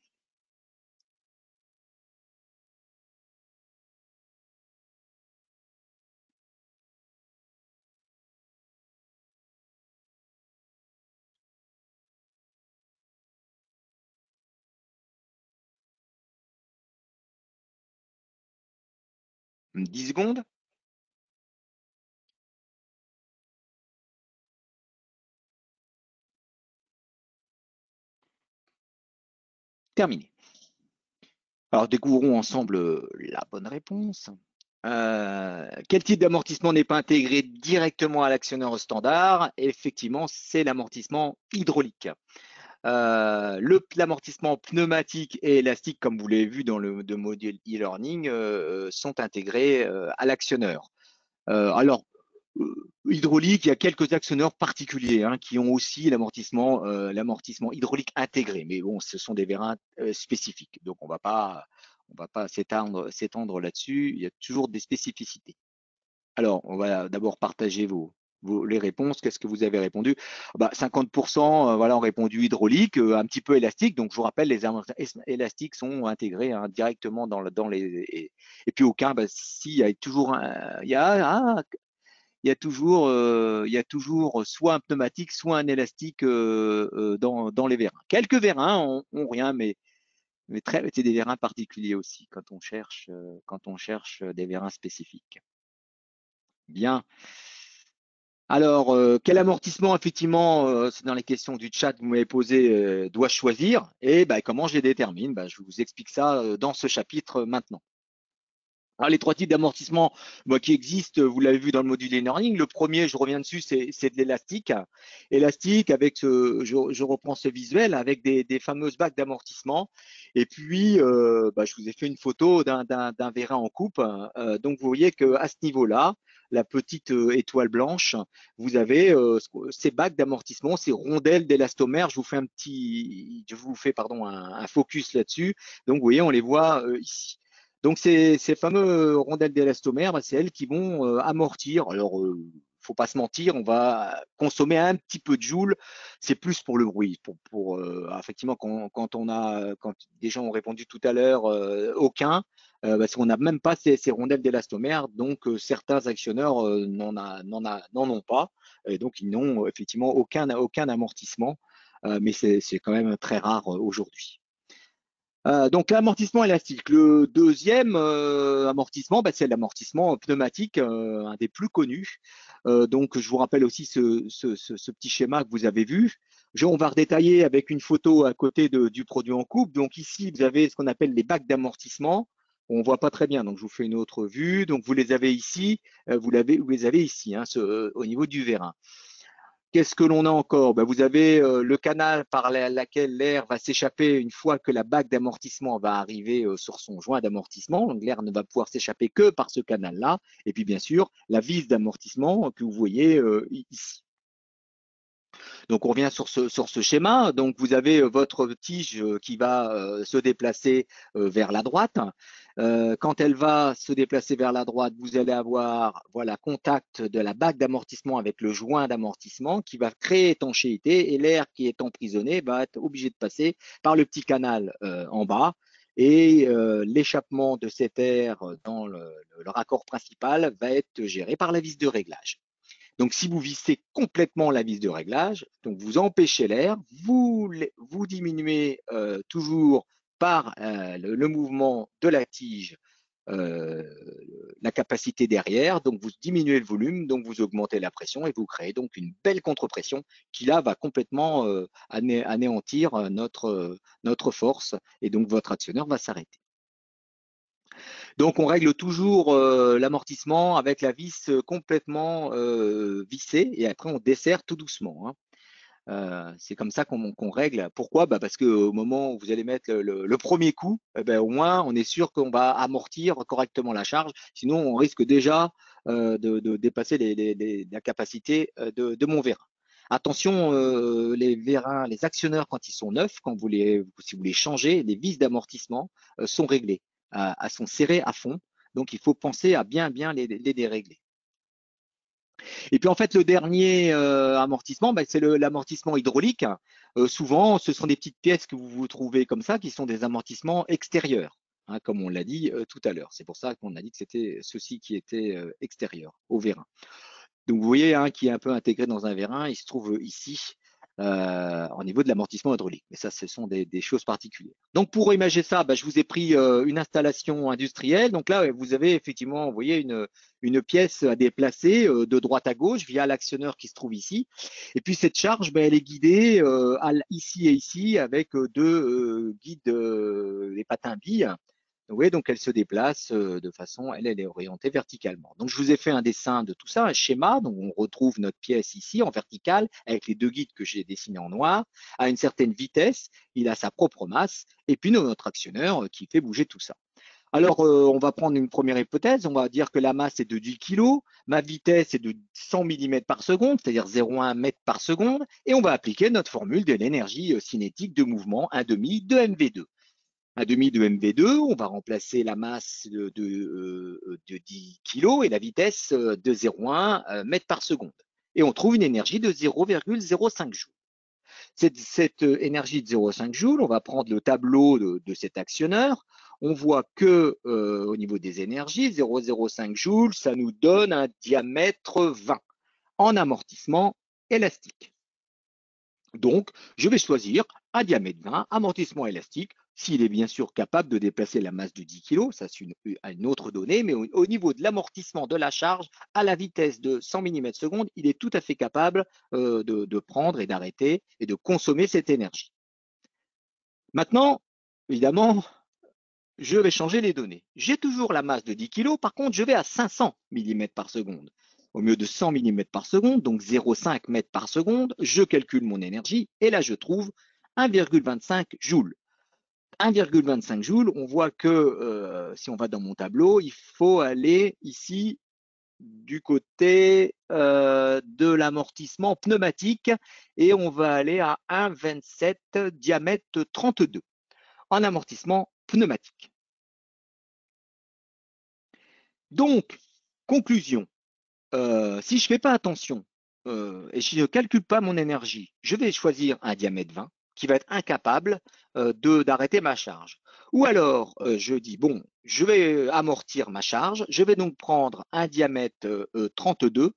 « 10 secondes. Terminé. Alors, découvrons ensemble la bonne réponse. Quel type d'amortissement n'est pas intégré directement à l'actionneur standard? Effectivement, c'est l'amortissement hydraulique. L'amortissement pneumatique et élastique, comme vous l'avez vu dans le module e-learning, sont intégrés à l'actionneur. Alors, hydraulique, il y a quelques actionneurs particuliers qui ont aussi l'amortissement hydraulique intégré. Mais bon, ce sont des vérins spécifiques. Donc, on va pas s'étendre là-dessus. Il y a toujours des spécificités. Alors, on va d'abord partager les réponses. Qu'est-ce que vous avez répondu? 50% voilà, ont répondu hydraulique, un petit peu élastique. Donc, je vous rappelle, les élastiques sont intégrés directement dans les. Et puis, aucun, s'il y a toujours il y a toujours soit un pneumatique, soit un élastique dans les vérins. Quelques vérins ont rien, mais Mais c'est des vérins particuliers aussi quand on cherche des vérins spécifiques. Bien. Alors, quel amortissement, effectivement, c'est dans les questions du chat que vous m'avez posé, dois-je choisir? Et ben, comment je les détermine? Ben, je vous explique ça dans ce chapitre maintenant. Alors, les trois types d'amortissement qui existent, vous l'avez vu dans le module e-learning. Le premier, je reviens dessus, c'est de l'élastique. Élastique, avec je reprends ce visuel, avec des fameuses bagues d'amortissement. Et puis, je vous ai fait une photo d'un vérin en coupe. Donc, vous voyez qu'à ce niveau-là, la petite étoile blanche, vous avez ces bagues d'amortissement, ces rondelles d'élastomère. Je vous fais pardon, un focus là-dessus. Donc, vous voyez, on les voit ici. Donc, ces fameux rondelles d'élastomère, c'est elles qui vont amortir. Alors, faut pas se mentir, on va consommer un petit peu de joules. C'est plus pour le bruit. Effectivement, quand des gens ont répondu tout à l'heure, aucun, parce qu'on n'a même pas ces rondelles d'élastomère. Donc, certains actionneurs n'en ont pas. Et donc, ils n'ont effectivement aucun amortissement. Mais c'est quand même très rare aujourd'hui. Donc l'amortissement élastique. Le deuxième amortissement, c'est l'amortissement pneumatique, un des plus connus. Donc je vous rappelle aussi ce petit schéma que vous avez vu. On va redétailler avec une photo à côté du produit en coupe. Donc ici, vous avez ce qu'on appelle les bacs d'amortissement. On ne voit pas très bien, donc je vous fais une autre vue. Donc vous les avez ici, vous les avez ici, hein, au niveau du vérin. Qu'est-ce que l'on a encore? Vous avez le canal par lequel l'air va s'échapper une fois que la bague d'amortissement va arriver sur son joint d'amortissement. Donc l'air ne va pouvoir s'échapper que par ce canal-là. Et puis bien sûr, la vis d'amortissement que vous voyez ici. Donc on revient sur ce schéma. Donc vous avez votre tige qui va se déplacer vers la droite. Quand elle va se déplacer vers la droite, vous allez avoir contact de la bague d'amortissement avec le joint d'amortissement qui va créer étanchéité et l'air qui est emprisonné va être obligé de passer par le petit canal en bas. Et l'échappement de cet air dans le raccord principal va être géré par la vis de réglage. Donc, si vous vissez complètement la vis de réglage, donc vous empêchez l'air, vous diminuez toujours par le mouvement de la tige euh, la capacité derrière, donc vous diminuez le volume, donc vous augmentez la pression et vous créez donc une belle contre-pression qui là va complètement anéantir notre force et donc votre actionneur va s'arrêter. Donc, on règle toujours l'amortissement avec la vis complètement vissée et après, on desserre tout doucement. Hein. C'est comme ça qu'on règle. Pourquoi? Parce qu'au moment où vous allez mettre le premier coup, au moins, on est sûr qu'on va amortir correctement la charge. Sinon, on risque déjà de dépasser la capacité de mon vérin. Attention, les vérins, les actionneurs, quand ils sont neufs, si vous les changez, les vis d'amortissement sont réglées, sont serrées à fond. Donc, il faut penser à bien les dérégler. Et puis en fait, le dernier amortissement, c'est l'amortissement hydraulique. Souvent, ce sont des petites pièces que vous trouvez comme ça, qui sont des amortissements extérieurs, hein, comme on l'a dit tout à l'heure. C'est pour ça qu'on a dit que c'était ceci qui était extérieur au vérin. Donc vous voyez, hein, qui est un peu intégré dans un vérin, il se trouve ici au niveau de l'amortissement hydraulique. Mais ça, ce sont des choses particulières. Donc pour imaginer ça, je vous ai pris une installation industrielle. Donc là, vous avez effectivement, vous voyez, une pièce à déplacer de droite à gauche via l'actionneur qui se trouve ici. Et puis cette charge, elle est guidée ici et ici avec deux guides, des patins billes. Vous voyez, donc elle se déplace de façon, elle est orientée verticalement. Donc je vous ai fait un dessin de tout ça, un schéma. Donc on retrouve notre pièce ici en verticale avec les deux guides que j'ai dessinés en noir. À une certaine vitesse, il a sa propre masse et puis notre actionneur qui fait bouger tout ça. Alors, on va prendre une première hypothèse. On va dire que la masse est de 10 kg, ma vitesse est de 100 mm par seconde, c'est-à-dire 0,1 mètre par seconde, et on va appliquer notre formule de l'énergie cinétique de mouvement 1,5 de mv2. 1,5 de mv2, on va remplacer la masse de 10 kg et la vitesse de 0,1 mètre par seconde. Et on trouve une énergie de 0,05 joules. Cette énergie de 0,5 joules, on va prendre le tableau de cet actionneur. On voit que au niveau des énergies, 0,05 joules, ça nous donne un diamètre 20 en amortissement élastique. Donc, je vais choisir un diamètre 20, amortissement élastique, s'il est bien sûr capable de déplacer la masse de 10 kg, ça c'est une autre donnée, mais au niveau de l'amortissement de la charge, à la vitesse de 100 mm/s, il est tout à fait capable de prendre et d'arrêter et de consommer cette énergie. Maintenant, évidemment, je vais changer les données. J'ai toujours la masse de 10 kg, par contre, je vais à 500 mm/s. Au lieu de 100 mm/s, donc 0,5 mètres par seconde, je calcule mon énergie et là, je trouve 1,25 joules. 1,25 joules, on voit que si on va dans mon tableau, il faut aller ici du côté de l'amortissement pneumatique et on va aller à 1,27 diamètre 32 en amortissement pneumatique. Donc, conclusion, si je ne fais pas attention et si je ne calcule pas mon énergie, je vais choisir un diamètre 20 qui va être incapable d'arrêter ma charge. Ou alors, je dis, bon, je vais amortir ma charge, je vais donc prendre un diamètre 32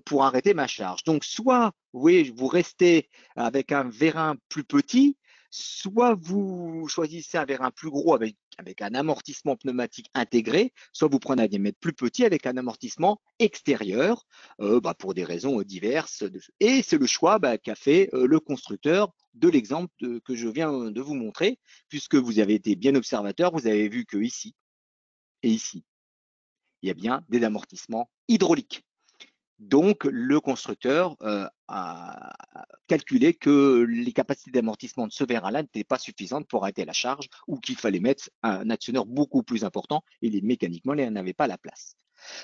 pour arrêter ma charge. Donc, soit oui, vous restez avec un vérin plus petit, soit vous choisissez un vérin plus gros avec un amortissement pneumatique intégré, soit vous prenez un diamètre plus petit avec un amortissement extérieur pour des raisons diverses. Et c'est le choix qu'a fait le constructeur de l'exemple que je viens de vous montrer, puisque vous avez été bien observateur, vous avez vu que ici et ici, il y a bien des amortissements hydrauliques. Donc, le constructeur a calculé que les capacités d'amortissement de ce vérin-là n'étaient pas suffisantes pour arrêter la charge ou qu'il fallait mettre un actionneur beaucoup plus important et mécaniquement, il n'avait pas la place.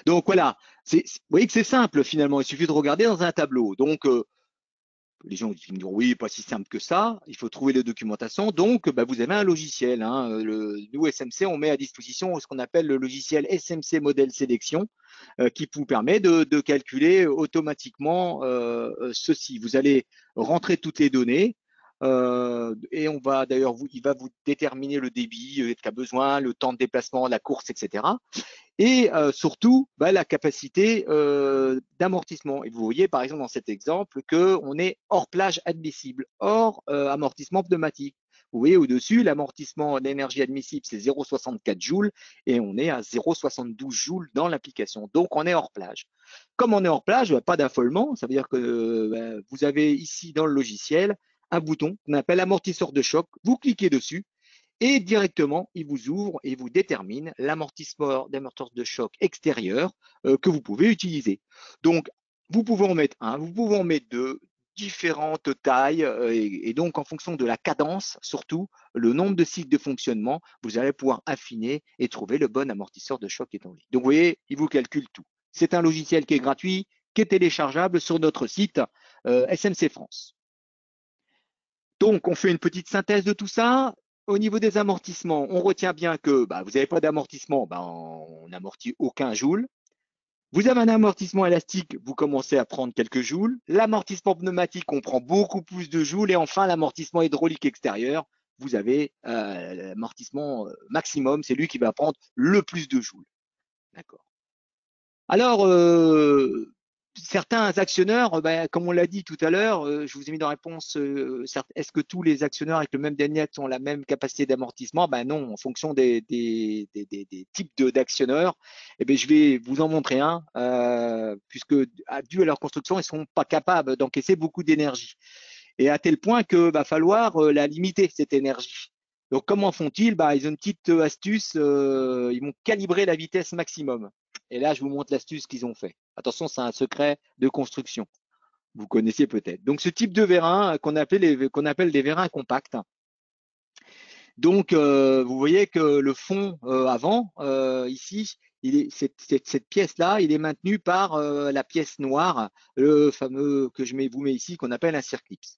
Donc voilà, vous voyez que c'est simple finalement, il suffit de regarder dans un tableau. Donc, les gens me diront oui, pas si simple que ça, il faut trouver les documentations. Donc, vous avez un logiciel. Nous, SMC, on met à disposition ce qu'on appelle le logiciel SMC Modèle Sélection qui vous permet de calculer automatiquement ceci. Vous allez rentrer toutes les données et on va d'ailleurs, il va vous déterminer le débit qu'a besoin, le temps de déplacement, la course, etc. Et surtout la capacité d'amortissement. Et vous voyez par exemple dans cet exemple qu'on est hors plage admissible, hors amortissement pneumatique. Vous voyez au-dessus, l'amortissement d'énergie admissible, c'est 0,64 joules et on est à 0,72 joules dans l'application. Donc, on est hors plage. Comme on est hors plage, pas d'affolement. Ça veut dire que vous avez ici dans le logiciel un bouton qu'on appelle amortisseur de choc. Vous cliquez dessus et directement, il vous ouvre et vous détermine l'amortisseur de choc extérieur que vous pouvez utiliser. Donc, vous pouvez en mettre un, vous pouvez en mettre deux, différentes tailles et donc en fonction de la cadence, surtout le nombre de cycles de fonctionnement, vous allez pouvoir affiner et trouver le bon amortisseur de choc établi. Donc, vous voyez, il vous calcule tout. C'est un logiciel qui est gratuit, qui est téléchargeable sur notre site SMC France. Donc, on fait une petite synthèse de tout ça. Au niveau des amortissements, on retient bien que vous n'avez pas d'amortissement, on n'amortit aucun joule. Vous avez un amortissement élastique, vous commencez à prendre quelques joules. L'amortissement pneumatique, on prend beaucoup plus de joules. Et enfin, l'amortissement hydraulique extérieur, vous avez l'amortissement maximum, c'est lui qui va prendre le plus de joules. D'accord. Alors, certains actionneurs, comme on l'a dit tout à l'heure, je vous ai mis dans la réponse, est-ce que tous les actionneurs avec le même DNX ont la même capacité d'amortissement? Non, en fonction des types d'actionneurs. Je vais vous en montrer un, puisque dû à leur construction, ils ne sont pas capables d'encaisser beaucoup d'énergie. Et à tel point qu'il va falloir la limiter, cette énergie. Donc, comment font-ils? Ils ont une petite astuce, ils vont calibrer la vitesse maximum. Et là, je vous montre l'astuce qu'ils ont fait. Attention, c'est un secret de construction. Vous connaissiez peut-être. Donc, ce type de vérin qu'on appelle des vérins compacts. Donc, vous voyez que le fond avant, ici, cette pièce-là, il est maintenu par la pièce noire, le fameux que vous mets ici, qu'on appelle un circlips.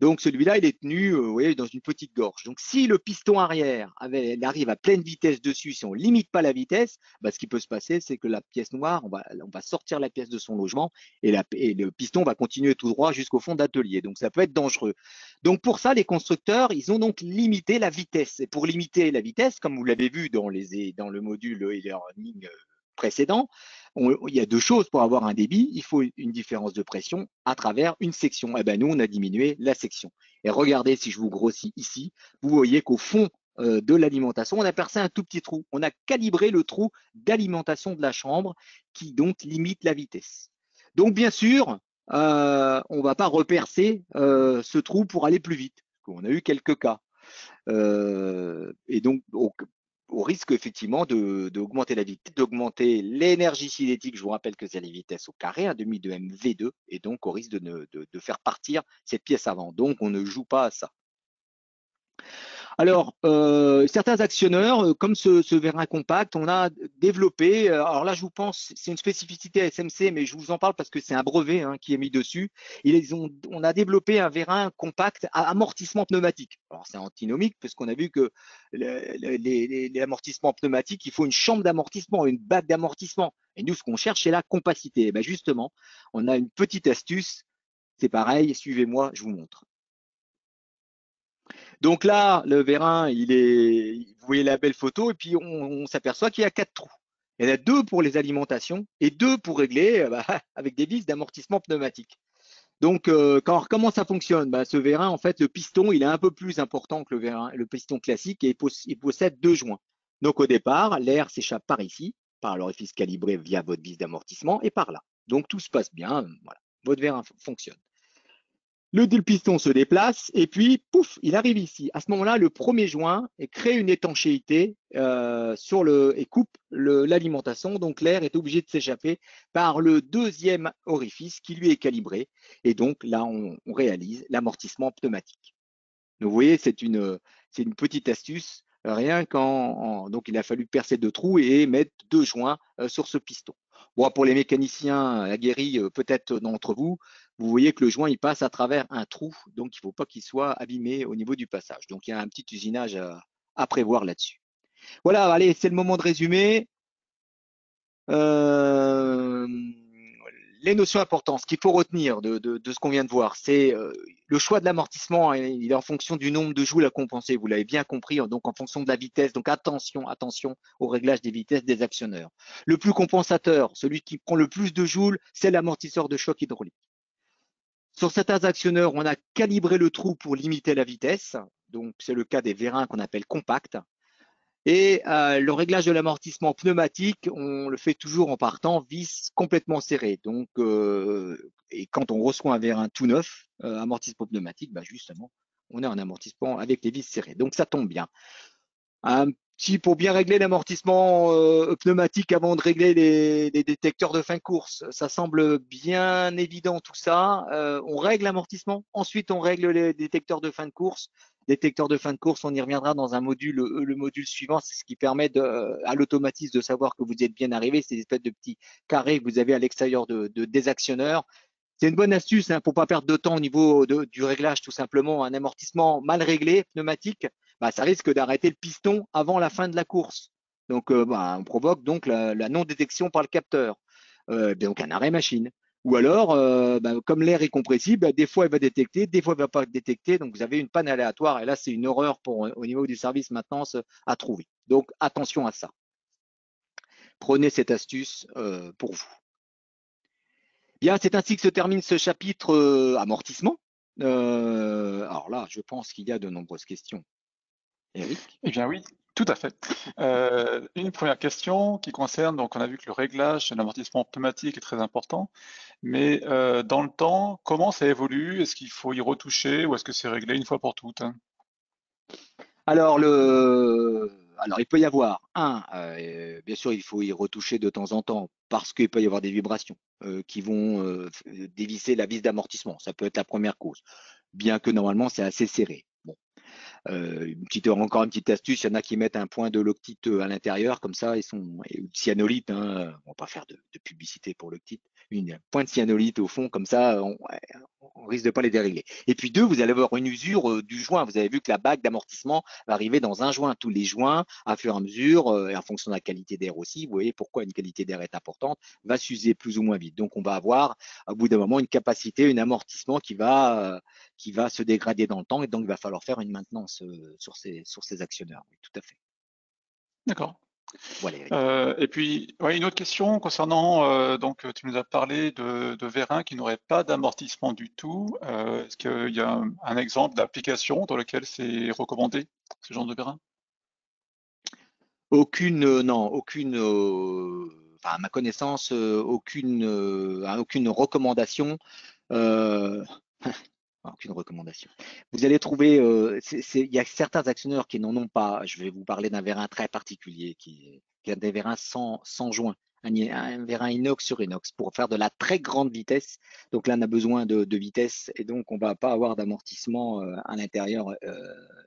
Donc celui-là, il est tenu vous voyez, dans une petite gorge. Donc si le piston arrière arrive à pleine vitesse dessus, si on ne limite pas la vitesse, ce qui peut se passer, c'est que la pièce noire, on va sortir la pièce de son logement et le piston va continuer tout droit jusqu'au fond d'atelier. Donc ça peut être dangereux. Donc pour ça, les constructeurs, ils ont donc limité la vitesse. Et pour limiter la vitesse, comme vous l'avez vu dans le module e-learning précédent, il y a deux choses pour avoir un débit. Il faut une différence de pression à travers une section. Eh ben, nous, on a diminué la section. Et regardez, si je vous grossis ici, vous voyez qu'au fond de l'alimentation, on a percé un tout petit trou. On a calibré le trou d'alimentation de la chambre qui donc limite la vitesse. Donc, bien sûr, on ne va pas repercer ce trou pour aller plus vite. On a eu quelques cas. Et donc, au risque effectivement d'augmenter la vitesse, d'augmenter l'énergie cinétique. Je vous rappelle que c'est les vitesses au carré, un demi de MV2, et donc au risque de faire partir cette pièce avant. Donc, on ne joue pas à ça. Alors, certains actionneurs, comme ce vérin compact, on a développé, alors là je vous pense, c'est une spécificité à SMC, mais je vous en parle parce que c'est un brevet qui est mis dessus. On a développé un vérin compact à amortissement pneumatique. Alors c'est antinomique puisqu'on a vu que les amortissements pneumatiques, il faut une chambre d'amortissement, une bague d'amortissement. Et nous, ce qu'on cherche, c'est la compacité. Et bien justement, on a une petite astuce, c'est pareil, suivez-moi, je vous montre. Donc là, le vérin, vous voyez la belle photo, et puis on s'aperçoit qu'il y a 4 trous. Il y en a 2 pour les alimentations et 2 pour régler avec des vis d'amortissement pneumatique. Donc, comment ça fonctionne? Ce vérin, en fait, le piston, il est un peu plus important que le piston classique et il possède 2 joints. Donc, au départ, l'air s'échappe par ici, par l'orifice calibré via votre vis d'amortissement et par là. Donc, tout se passe bien. Voilà, votre vérin fonctionne. Le piston se déplace et puis, pouf, il arrive ici. À ce moment-là, le premier joint crée une étanchéité et coupe l'alimentation. Donc, l'air est obligé de s'échapper par le deuxième orifice qui lui est calibré. Et donc, là, on réalise l'amortissement pneumatique. Donc, vous voyez, c'est une petite astuce. Rien donc il a fallu percer 2 trous et mettre 2 joints sur ce piston. Bon, pour les mécaniciens aguerris, peut-être d'entre vous, vous voyez que le joint il passe à travers un trou, donc il ne faut pas qu'il soit abîmé au niveau du passage. Donc il y a un petit usinage à prévoir là-dessus. Voilà, allez, c'est le moment de résumer. Euh, les notions importantes, ce qu'il faut retenir de ce qu'on vient de voir, c'est le choix de l'amortissement, il est en fonction du nombre de joules à compenser. Vous l'avez bien compris, donc en fonction de la vitesse. Donc attention au réglage des vitesses des actionneurs. Le plus compensateur, celui qui prend le plus de joules, c'est l'amortisseur de choc hydraulique. Sur certains actionneurs, on a calibré le trou pour limiter la vitesse. Donc c'est le cas des vérins qu'on appelle compacts. Et le réglage de l'amortissement pneumatique, on le fait toujours en partant vis complètement serrée. Donc, et quand on reçoit un vérin tout neuf, amortissement pneumatique, justement, on a un amortissement avec les vis serrées. Donc, ça tombe bien. Un pour bien régler l'amortissement pneumatique avant de régler les détecteurs de fin de course. Ça semble bien évident tout ça. On règle l'amortissement, ensuite on règle les détecteurs de fin de course. Détecteur de fin de course, on y reviendra dans un module, le module suivant, c'est ce qui permet à l'automatisme de savoir que vous êtes bien arrivé. C'est des espèces de petits carrés que vous avez à l'extérieur des actionneurs. C'est une bonne astuce pour ne pas perdre de temps au niveau du réglage, tout simplement. Un amortissement mal réglé, pneumatique, ça risque d'arrêter le piston avant la fin de la course. Donc, on provoque donc la non-détection par le capteur. Donc, un arrêt machine. Ou alors, comme l'air est compressible, des fois, il va détecter, des fois, il ne va pas détecter. Donc, vous avez une panne aléatoire. Et là, c'est une horreur au niveau du service maintenance à trouver. Donc, attention à ça. Prenez cette astuce pour vous. Bien, c'est ainsi que se termine ce chapitre amortissement. Alors là, je pense qu'il y a de nombreuses questions. Eric? Eh bien oui, tout à fait. Une première question qui concerne, donc on a vu que le réglage de l'amortissement pneumatique est très important, mais dans le temps, comment ça évolue? Est-ce qu'il faut y retoucher ou est-ce que c'est réglé une fois pour toutes? Alors, il peut y avoir bien sûr, il faut y retoucher de temps en temps parce qu'il peut y avoir des vibrations qui vont dévisser la vis d'amortissement. Ça peut être la première cause, bien que normalement c'est assez serré. Bon. Encore une petite astuce, il y en a qui mettent un point de loctite à l'intérieur, comme ça, ou de cyanolite, on va pas faire de publicité pour loctite, un point de cyanolite au fond, comme ça, on risque de pas les dérégler. Et puis 2, vous allez avoir une usure du joint. Vous avez vu que la bague d'amortissement va arriver dans un joint. Tous les joints, à fur et à mesure, et en fonction de la qualité d'air aussi, vous voyez pourquoi une qualité d'air est importante, va s'user plus ou moins vite. Donc on va avoir, au bout d'un moment, une capacité, un amortissement qui va se dégrader dans le temps et donc il va falloir faire une maintenance sur ces actionneurs. Oui, tout à fait. D'accord. Voilà, Eric. Et puis, ouais, une autre question concernant, donc tu nous as parlé de vérins qui n'auraient pas d'amortissement du tout. Est-ce qu'il y a un exemple d'application dans lequel c'est recommandé, ce genre de vérin? Aucune, non, aucune, enfin, à ma connaissance, aucune recommandation. euh, Aucune recommandation. Vous allez trouver, il y a certains actionneurs qui n'en ont pas. Je vais vous parler d'un vérin très particulier qui a des vérins sans joint, un vérin inox sur inox pour faire de la très grande vitesse. Donc là, on a besoin de vitesse et donc on ne va pas avoir d'amortissement à l'intérieur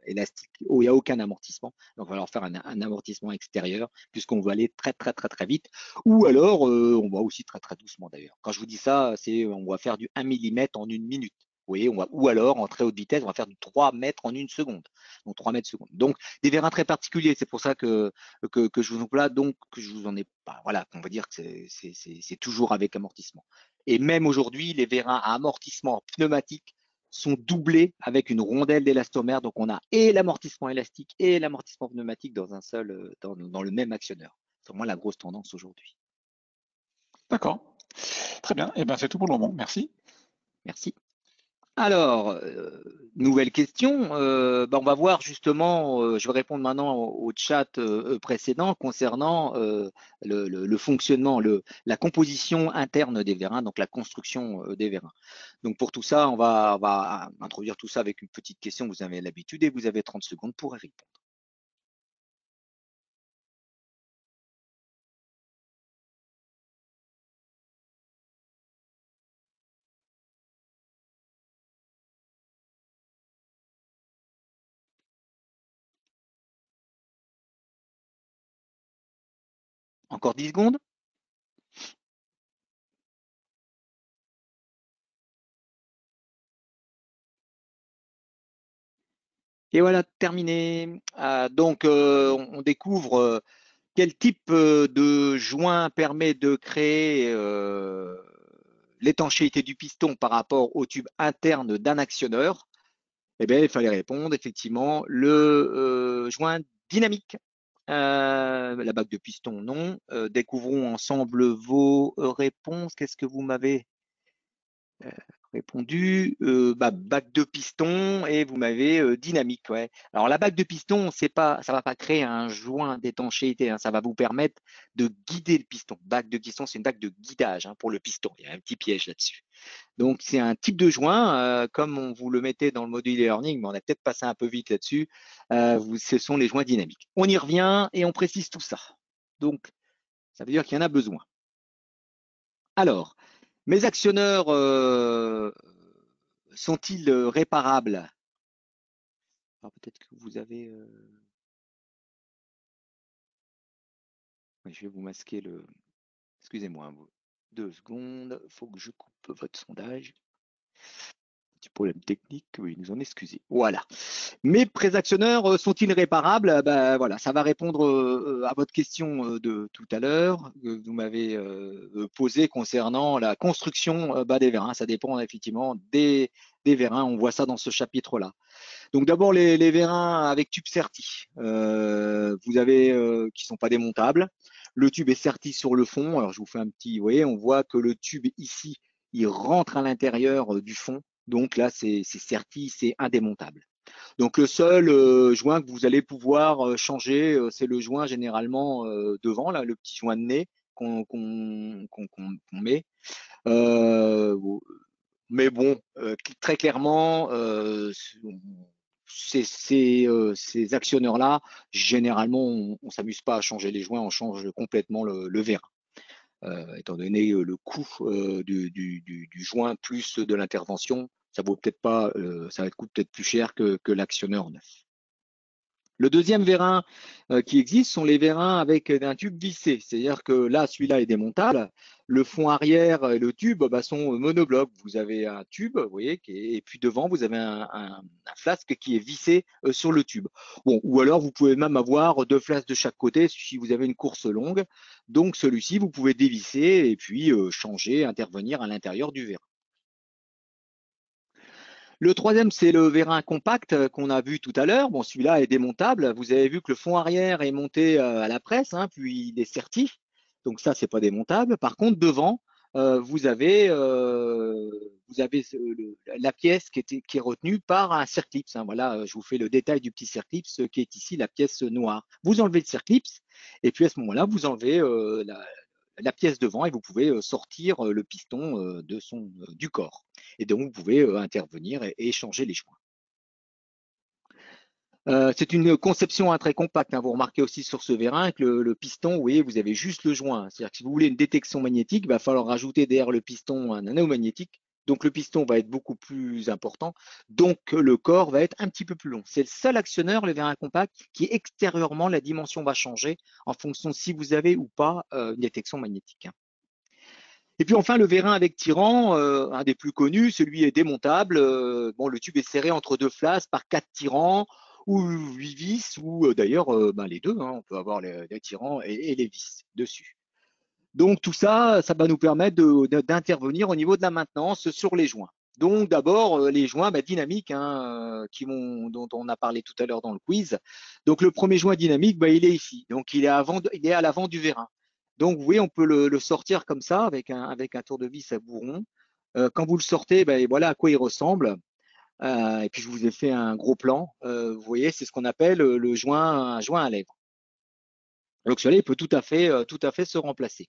élastique. Oh, il n'y a aucun amortissement. Donc on va leur faire un amortissement extérieur puisqu'on veut aller très très très très vite. Ou alors, on va aussi très très doucement d'ailleurs. Quand je vous dis ça, c'est on va faire du 1 millimètre en 1 minute. Oui, ou alors en très haute vitesse, on va faire du 3 mètres en 1 seconde. Donc 3 mètres seconde. Donc des vérins très particuliers, c'est pour ça que je vous en là, donc que je vous en ai pas. Voilà, on va dire que c'est toujours avec amortissement. Et même aujourd'hui, les vérins à amortissement pneumatique sont doublés avec une rondelle d'élastomère. Donc on a et l'amortissement élastique et l'amortissement pneumatique dans un seul, dans le même actionneur. C'est vraiment la grosse tendance aujourd'hui. D'accord, très bien. Et ben c'est tout pour le moment. Merci. Merci. Alors, nouvelle question. On va voir justement, je vais répondre maintenant au chat précédent concernant le fonctionnement, la composition interne des vérins, donc la construction des vérins. Donc pour tout ça, on va introduire tout ça avec une petite question. Vous avez l'habitude et vous avez 30 secondes pour y répondre. Encore 10 secondes? Et voilà, terminé. Donc, on découvre quel type de joint permet de créer l'étanchéité du piston par rapport au tube interne d'un actionneur? Eh bien, il fallait répondre effectivement le joint dynamique. La bague de piston, non. Découvrons ensemble vos réponses. Qu'est-ce que vous m'avez répondu? Bague de piston et vous m'avez dynamique. Ouais. Alors la bague de piston, c'est pas, ça va pas créer un joint d'étanchéité, hein, ça va vous permettre de guider le piston. Bague de piston, c'est une bague de guidage hein, pour le piston. Il y a un petit piège là-dessus. Donc c'est un type de joint, comme on vous le mettait dans le module e-learning, mais on a peut-être passé un peu vite là-dessus. Ce sont les joints dynamiques. On y revient et on précise tout ça. Donc ça veut dire qu'il y en a besoin. Alors, mes actionneurs sont-ils réparables? Alors peut-être que vous avez. Oui, je vais vous masquer le. Excusez-moi, 2 secondes. Il faut que je coupe votre sondage. Petit problème technique, oui, nous en excuser. Voilà. Mes préactionneurs sont-ils réparables? Ben, voilà, ça va répondre à votre question de tout à l'heure que vous m'avez posée concernant la construction des vérins. Ça dépend effectivement des vérins. On voit ça dans ce chapitre-là. Donc d'abord les vérins avec tube serti. Vous avez qui sont pas démontables. Le tube est serti sur le fond. Alors je vous fais un petit, vous voyez, on voit que le tube ici, il rentre à l'intérieur du fond. Donc là, c'est serti, c'est indémontable. Donc le seul joint que vous allez pouvoir changer, c'est le joint généralement devant, là, le petit joint de nez qu'on met. Euh, mais bon, très clairement, ces actionneurs-là, généralement, on ne s'amuse pas à changer les joints, on change complètement le vérin. Étant donné le coût du joint plus de l'intervention, ça vaut peut-être pas, ça va coûter peut-être plus cher que l'actionneur neuf. Le deuxième vérin qui existe sont les vérins avec un tube vissé. C'est-à-dire que là, celui-là est démontable. Le fond arrière et le tube sont monoblocs. Vous avez un tube, vous voyez, et puis devant, vous avez un flasque qui est vissé sur le tube. Bon, ou alors, vous pouvez même avoir 2 flasques de chaque côté si vous avez une course longue. Donc, celui-ci, vous pouvez dévisser et puis changer, intervenir à l'intérieur du vérin. Le troisième, c'est le vérin compact qu'on a vu tout à l'heure. Bon, celui-là est démontable. Vous avez vu que le fond arrière est monté à la presse, hein, puis il est certif. Donc ça, c'est pas démontable. Par contre, devant, vous avez la pièce qui est retenue par un circlips, hein. Voilà, je vous fais le détail du petit circlips qui est ici la pièce noire. Vous enlevez le circlips et puis à ce moment-là, vous enlevez la pièce devant et vous pouvez sortir le piston du corps. Et donc, vous pouvez intervenir et changer les joints. C'est une conception très compacte, hein. Vous remarquez aussi sur ce vérin que le piston, vous voyez, vous avez juste le joint. C'est-à-dire que si vous voulez une détection magnétique, il va falloir rajouter derrière le piston un anneau magnétique. Donc le piston va être beaucoup plus important. Donc le corps va être un petit peu plus long. C'est le seul actionneur, le vérin compact, qui extérieurement, la dimension va changer en fonction si vous avez ou pas une détection magnétique, hein. Et puis enfin, le vérin avec tirant, un des plus connus, celui est démontable. Bon, le tube est serré entre deux flasques par quatre tirants ou 8 vis, ou d'ailleurs les deux, hein. On peut avoir les tirants et les vis dessus. Donc tout ça, ça va nous permettre d'intervenir au niveau de la maintenance sur les joints. Donc d'abord, les joints dynamiques, hein, dont on a parlé tout à l'heure dans le quiz. Donc le premier joint dynamique, il est ici. Donc il est à l'avant du vérin. Donc vous voyez, on peut le sortir comme ça avec un tour de vis à bourron. Quand vous le sortez, voilà à quoi il ressemble. Et puis je vous ai fait un gros plan. Vous voyez, c'est ce qu'on appelle un joint à lèvres. Donc celui-là, il peut tout à fait se remplacer.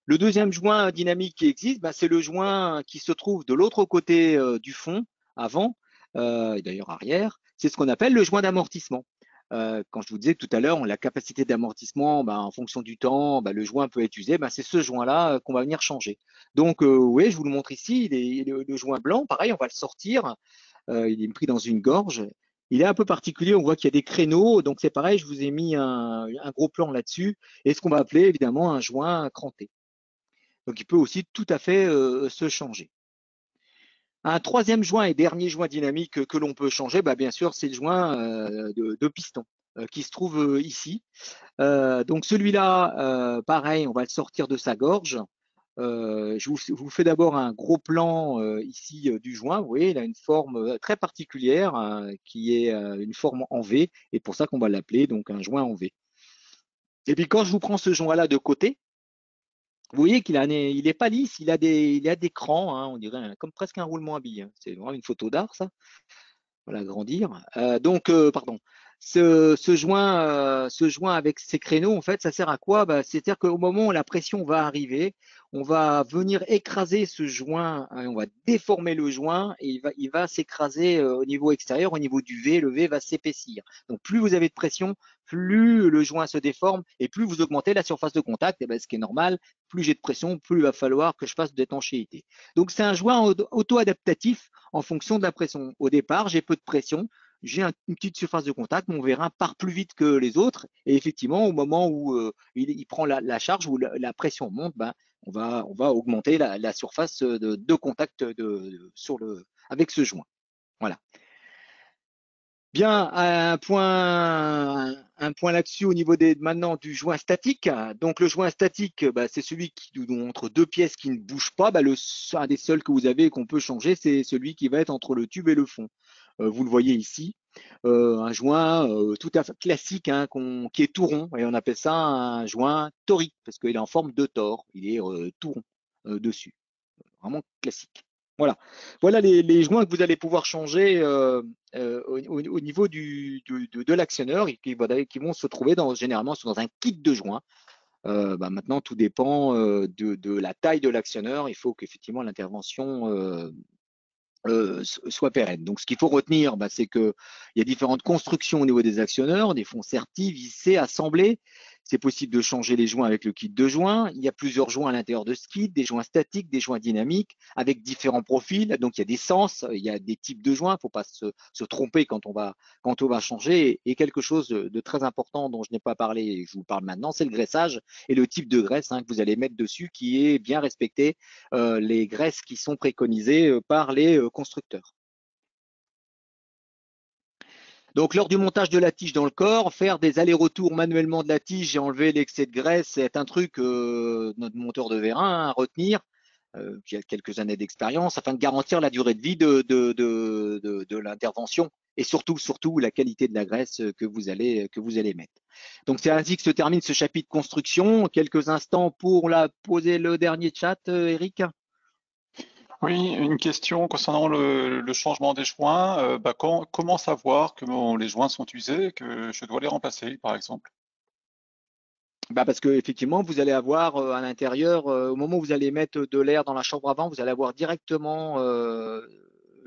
Le deuxième joint dynamique qui existe, c'est le joint qui se trouve de l'autre côté du fond, avant, et d'ailleurs arrière. C'est ce qu'on appelle le joint d'amortissement. Quand je vous disais tout à l'heure, la capacité d'amortissement, en fonction du temps, le joint peut être usé. C'est ce joint-là qu'on va venir changer. Donc, oui, je vous le montre ici. Le joint blanc, pareil, on va le sortir. Il est pris dans une gorge. Il est un peu particulier. On voit qu'il y a des créneaux. Donc, c'est pareil, je vous ai mis un gros plan là-dessus. Et ce qu'on va appeler évidemment un joint cranté. Donc, il peut aussi tout à fait se changer. Un troisième joint et dernier joint dynamique que l'on peut changer, bien sûr, c'est le joint de piston qui se trouve ici. Donc, celui-là, pareil, on va le sortir de sa gorge. Je vous fais d'abord un gros plan ici du joint. Vous voyez, il a une forme très particulière qui est une forme en V, et pour ça qu'on va l'appeler donc un joint en V. Et puis, quand je vous prends ce joint-là de côté, vous voyez il n'est pas lisse, il a des crans, hein, on dirait comme presque un roulement à billes, hein. C'est vraiment une photo d'art, ça. Voilà, grandir. Pardon. Ce joint avec ces créneaux, en fait, ça sert à quoi? C'est-à-dire qu'au moment où la pression va arriver, on va venir écraser ce joint, hein, on va déformer le joint et il va s'écraser au niveau extérieur, au niveau du V, le V va s'épaissir. Donc plus vous avez de pression, plus le joint se déforme et plus vous augmentez la surface de contact, et ce qui est normal, plus j'ai de pression, plus il va falloir que je fasse d'étanchéité. Donc c'est un joint auto-adaptatif en fonction de la pression. Au départ, j'ai peu de pression, j'ai une petite surface de contact, mon vérin part plus vite que les autres, et effectivement, au moment où il prend la charge, où la pression monte, on va augmenter la surface de contact avec ce joint. Voilà. Bien, un point là-dessus au niveau maintenant du joint statique. Donc le joint statique, c'est celui qui entre deux pièces qui ne bougent pas. Un des seuls que vous avez et qu'on peut changer, c'est celui qui va être entre le tube et le fond. Vous le voyez ici, un joint tout à fait classique, hein, qui est tout rond, et on appelle ça un joint torique parce qu'il est en forme de tor. Il est tout rond dessus, vraiment classique. Voilà, voilà les joints que vous allez pouvoir changer au niveau de l'actionneur et qui vont se trouver généralement dans un kit de joints. Maintenant, tout dépend de la taille de l'actionneur. Il faut qu'effectivement l'intervention soit pérenne. Donc, ce qu'il faut retenir, c'est qu'il y a différentes constructions au niveau des actionneurs, des fonds sertis, vissés, assemblés. C'est possible de changer les joints avec le kit de joints. Il y a plusieurs joints à l'intérieur de ce kit, des joints statiques, des joints dynamiques, avec différents profils. Donc, il y a des sens, il y a des types de joints. Il ne faut pas se tromper quand on va changer. Et quelque chose de très important dont je n'ai pas parlé, et je vous parle maintenant, c'est le graissage et le type de graisse, hein, que vous allez mettre dessus qui est bien respecté, les graisses qui sont préconisées par les constructeurs. Donc, lors du montage de la tige dans le corps, faire des allers-retours manuellement de la tige et enlever l'excès de graisse, c'est un truc, notre monteur de vérin, à retenir. qui a quelques années d'expérience, afin de garantir la durée de vie de l'intervention et surtout la qualité de la graisse que vous allez mettre. Donc c'est ainsi que se termine ce chapitre construction. Quelques instants pour poser le dernier chat, Eric. Oui, une question concernant le changement des joints. Comment savoir que les joints sont usés et que je dois les remplacer, par exemple? Parce que effectivement, vous allez avoir à l'intérieur, au moment où vous allez mettre de l'air dans la chambre avant, vous allez avoir directement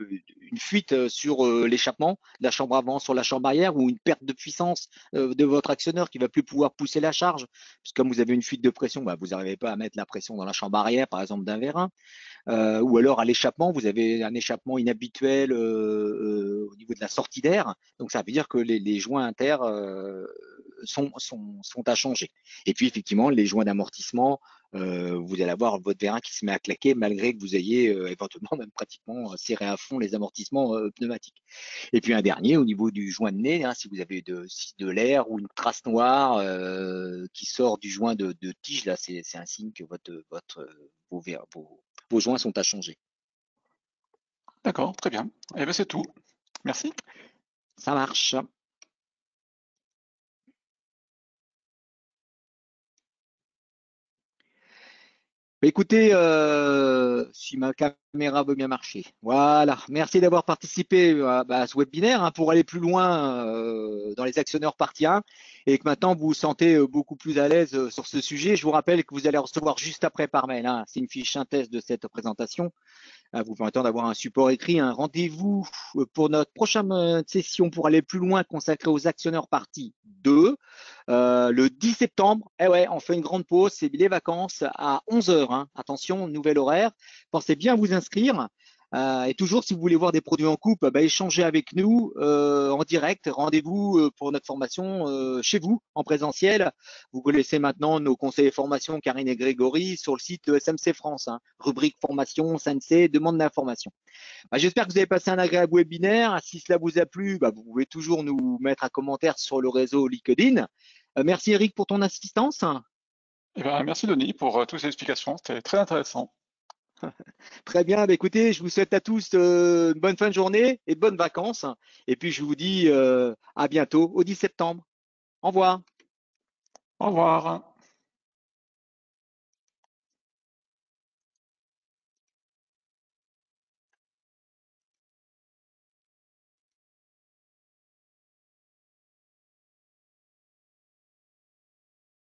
une fuite sur l'échappement de la chambre avant sur la chambre arrière, ou une perte de puissance de votre actionneur qui va plus pouvoir pousser la charge. Parce que comme vous avez une fuite de pression, vous n'arrivez pas à mettre la pression dans la chambre arrière, par exemple d'un vérin. Ou alors à l'échappement, vous avez un échappement inhabituel au niveau de la sortie d'air. Donc ça veut dire que les joints inter sont à changer. Et puis effectivement, les joints d'amortissement, vous allez avoir votre vérin qui se met à claquer malgré que vous ayez éventuellement même pratiquement serré à fond les amortissements pneumatiques. Et puis un dernier au niveau du joint de nez, si vous avez de l'air ou une trace noire qui sort du joint de tige, là c'est un signe que vos joints sont à changer. D'accord, très bien. Eh bien, c'est tout. Merci. Ça marche. Écoutez, si ma caméra veut bien marcher. Voilà. Merci d'avoir participé à ce webinaire pour aller plus loin dans les actionneurs partie 1, et que maintenant vous vous sentez beaucoup plus à l'aise sur ce sujet. Je vous rappelle que vous allez recevoir juste après par mail, c'est une fiche synthèse de cette présentation, vous permettant d'avoir un support écrit. Un rendez-vous pour notre prochaine session pour aller plus loin consacrée aux actionneurs partie 2. Le 10 septembre, ouais, on fait une grande pause, c'est les vacances à 11 h. Attention, nouvel horaire. Pensez bien à vous inscrire. Et toujours, si vous voulez voir des produits en coupe, échangez avec nous en direct. Rendez-vous pour notre formation chez vous, en présentiel. Vous connaissez maintenant nos conseillers formation, Karine et Grégory, sur le site de SMC France. Rubrique formation, SMC, demande d'information. J'espère que vous avez passé un agréable webinaire. Si cela vous a plu, vous pouvez toujours nous mettre un commentaire sur le réseau LinkedIn. Merci Eric pour ton assistance. Eh bien, merci Denis pour toutes ces explications. C'était très intéressant. Très bien, écoutez, je vous souhaite à tous une bonne fin de journée et de bonnes vacances. Et puis je vous dis à bientôt, au 10 septembre. Au revoir. Au revoir.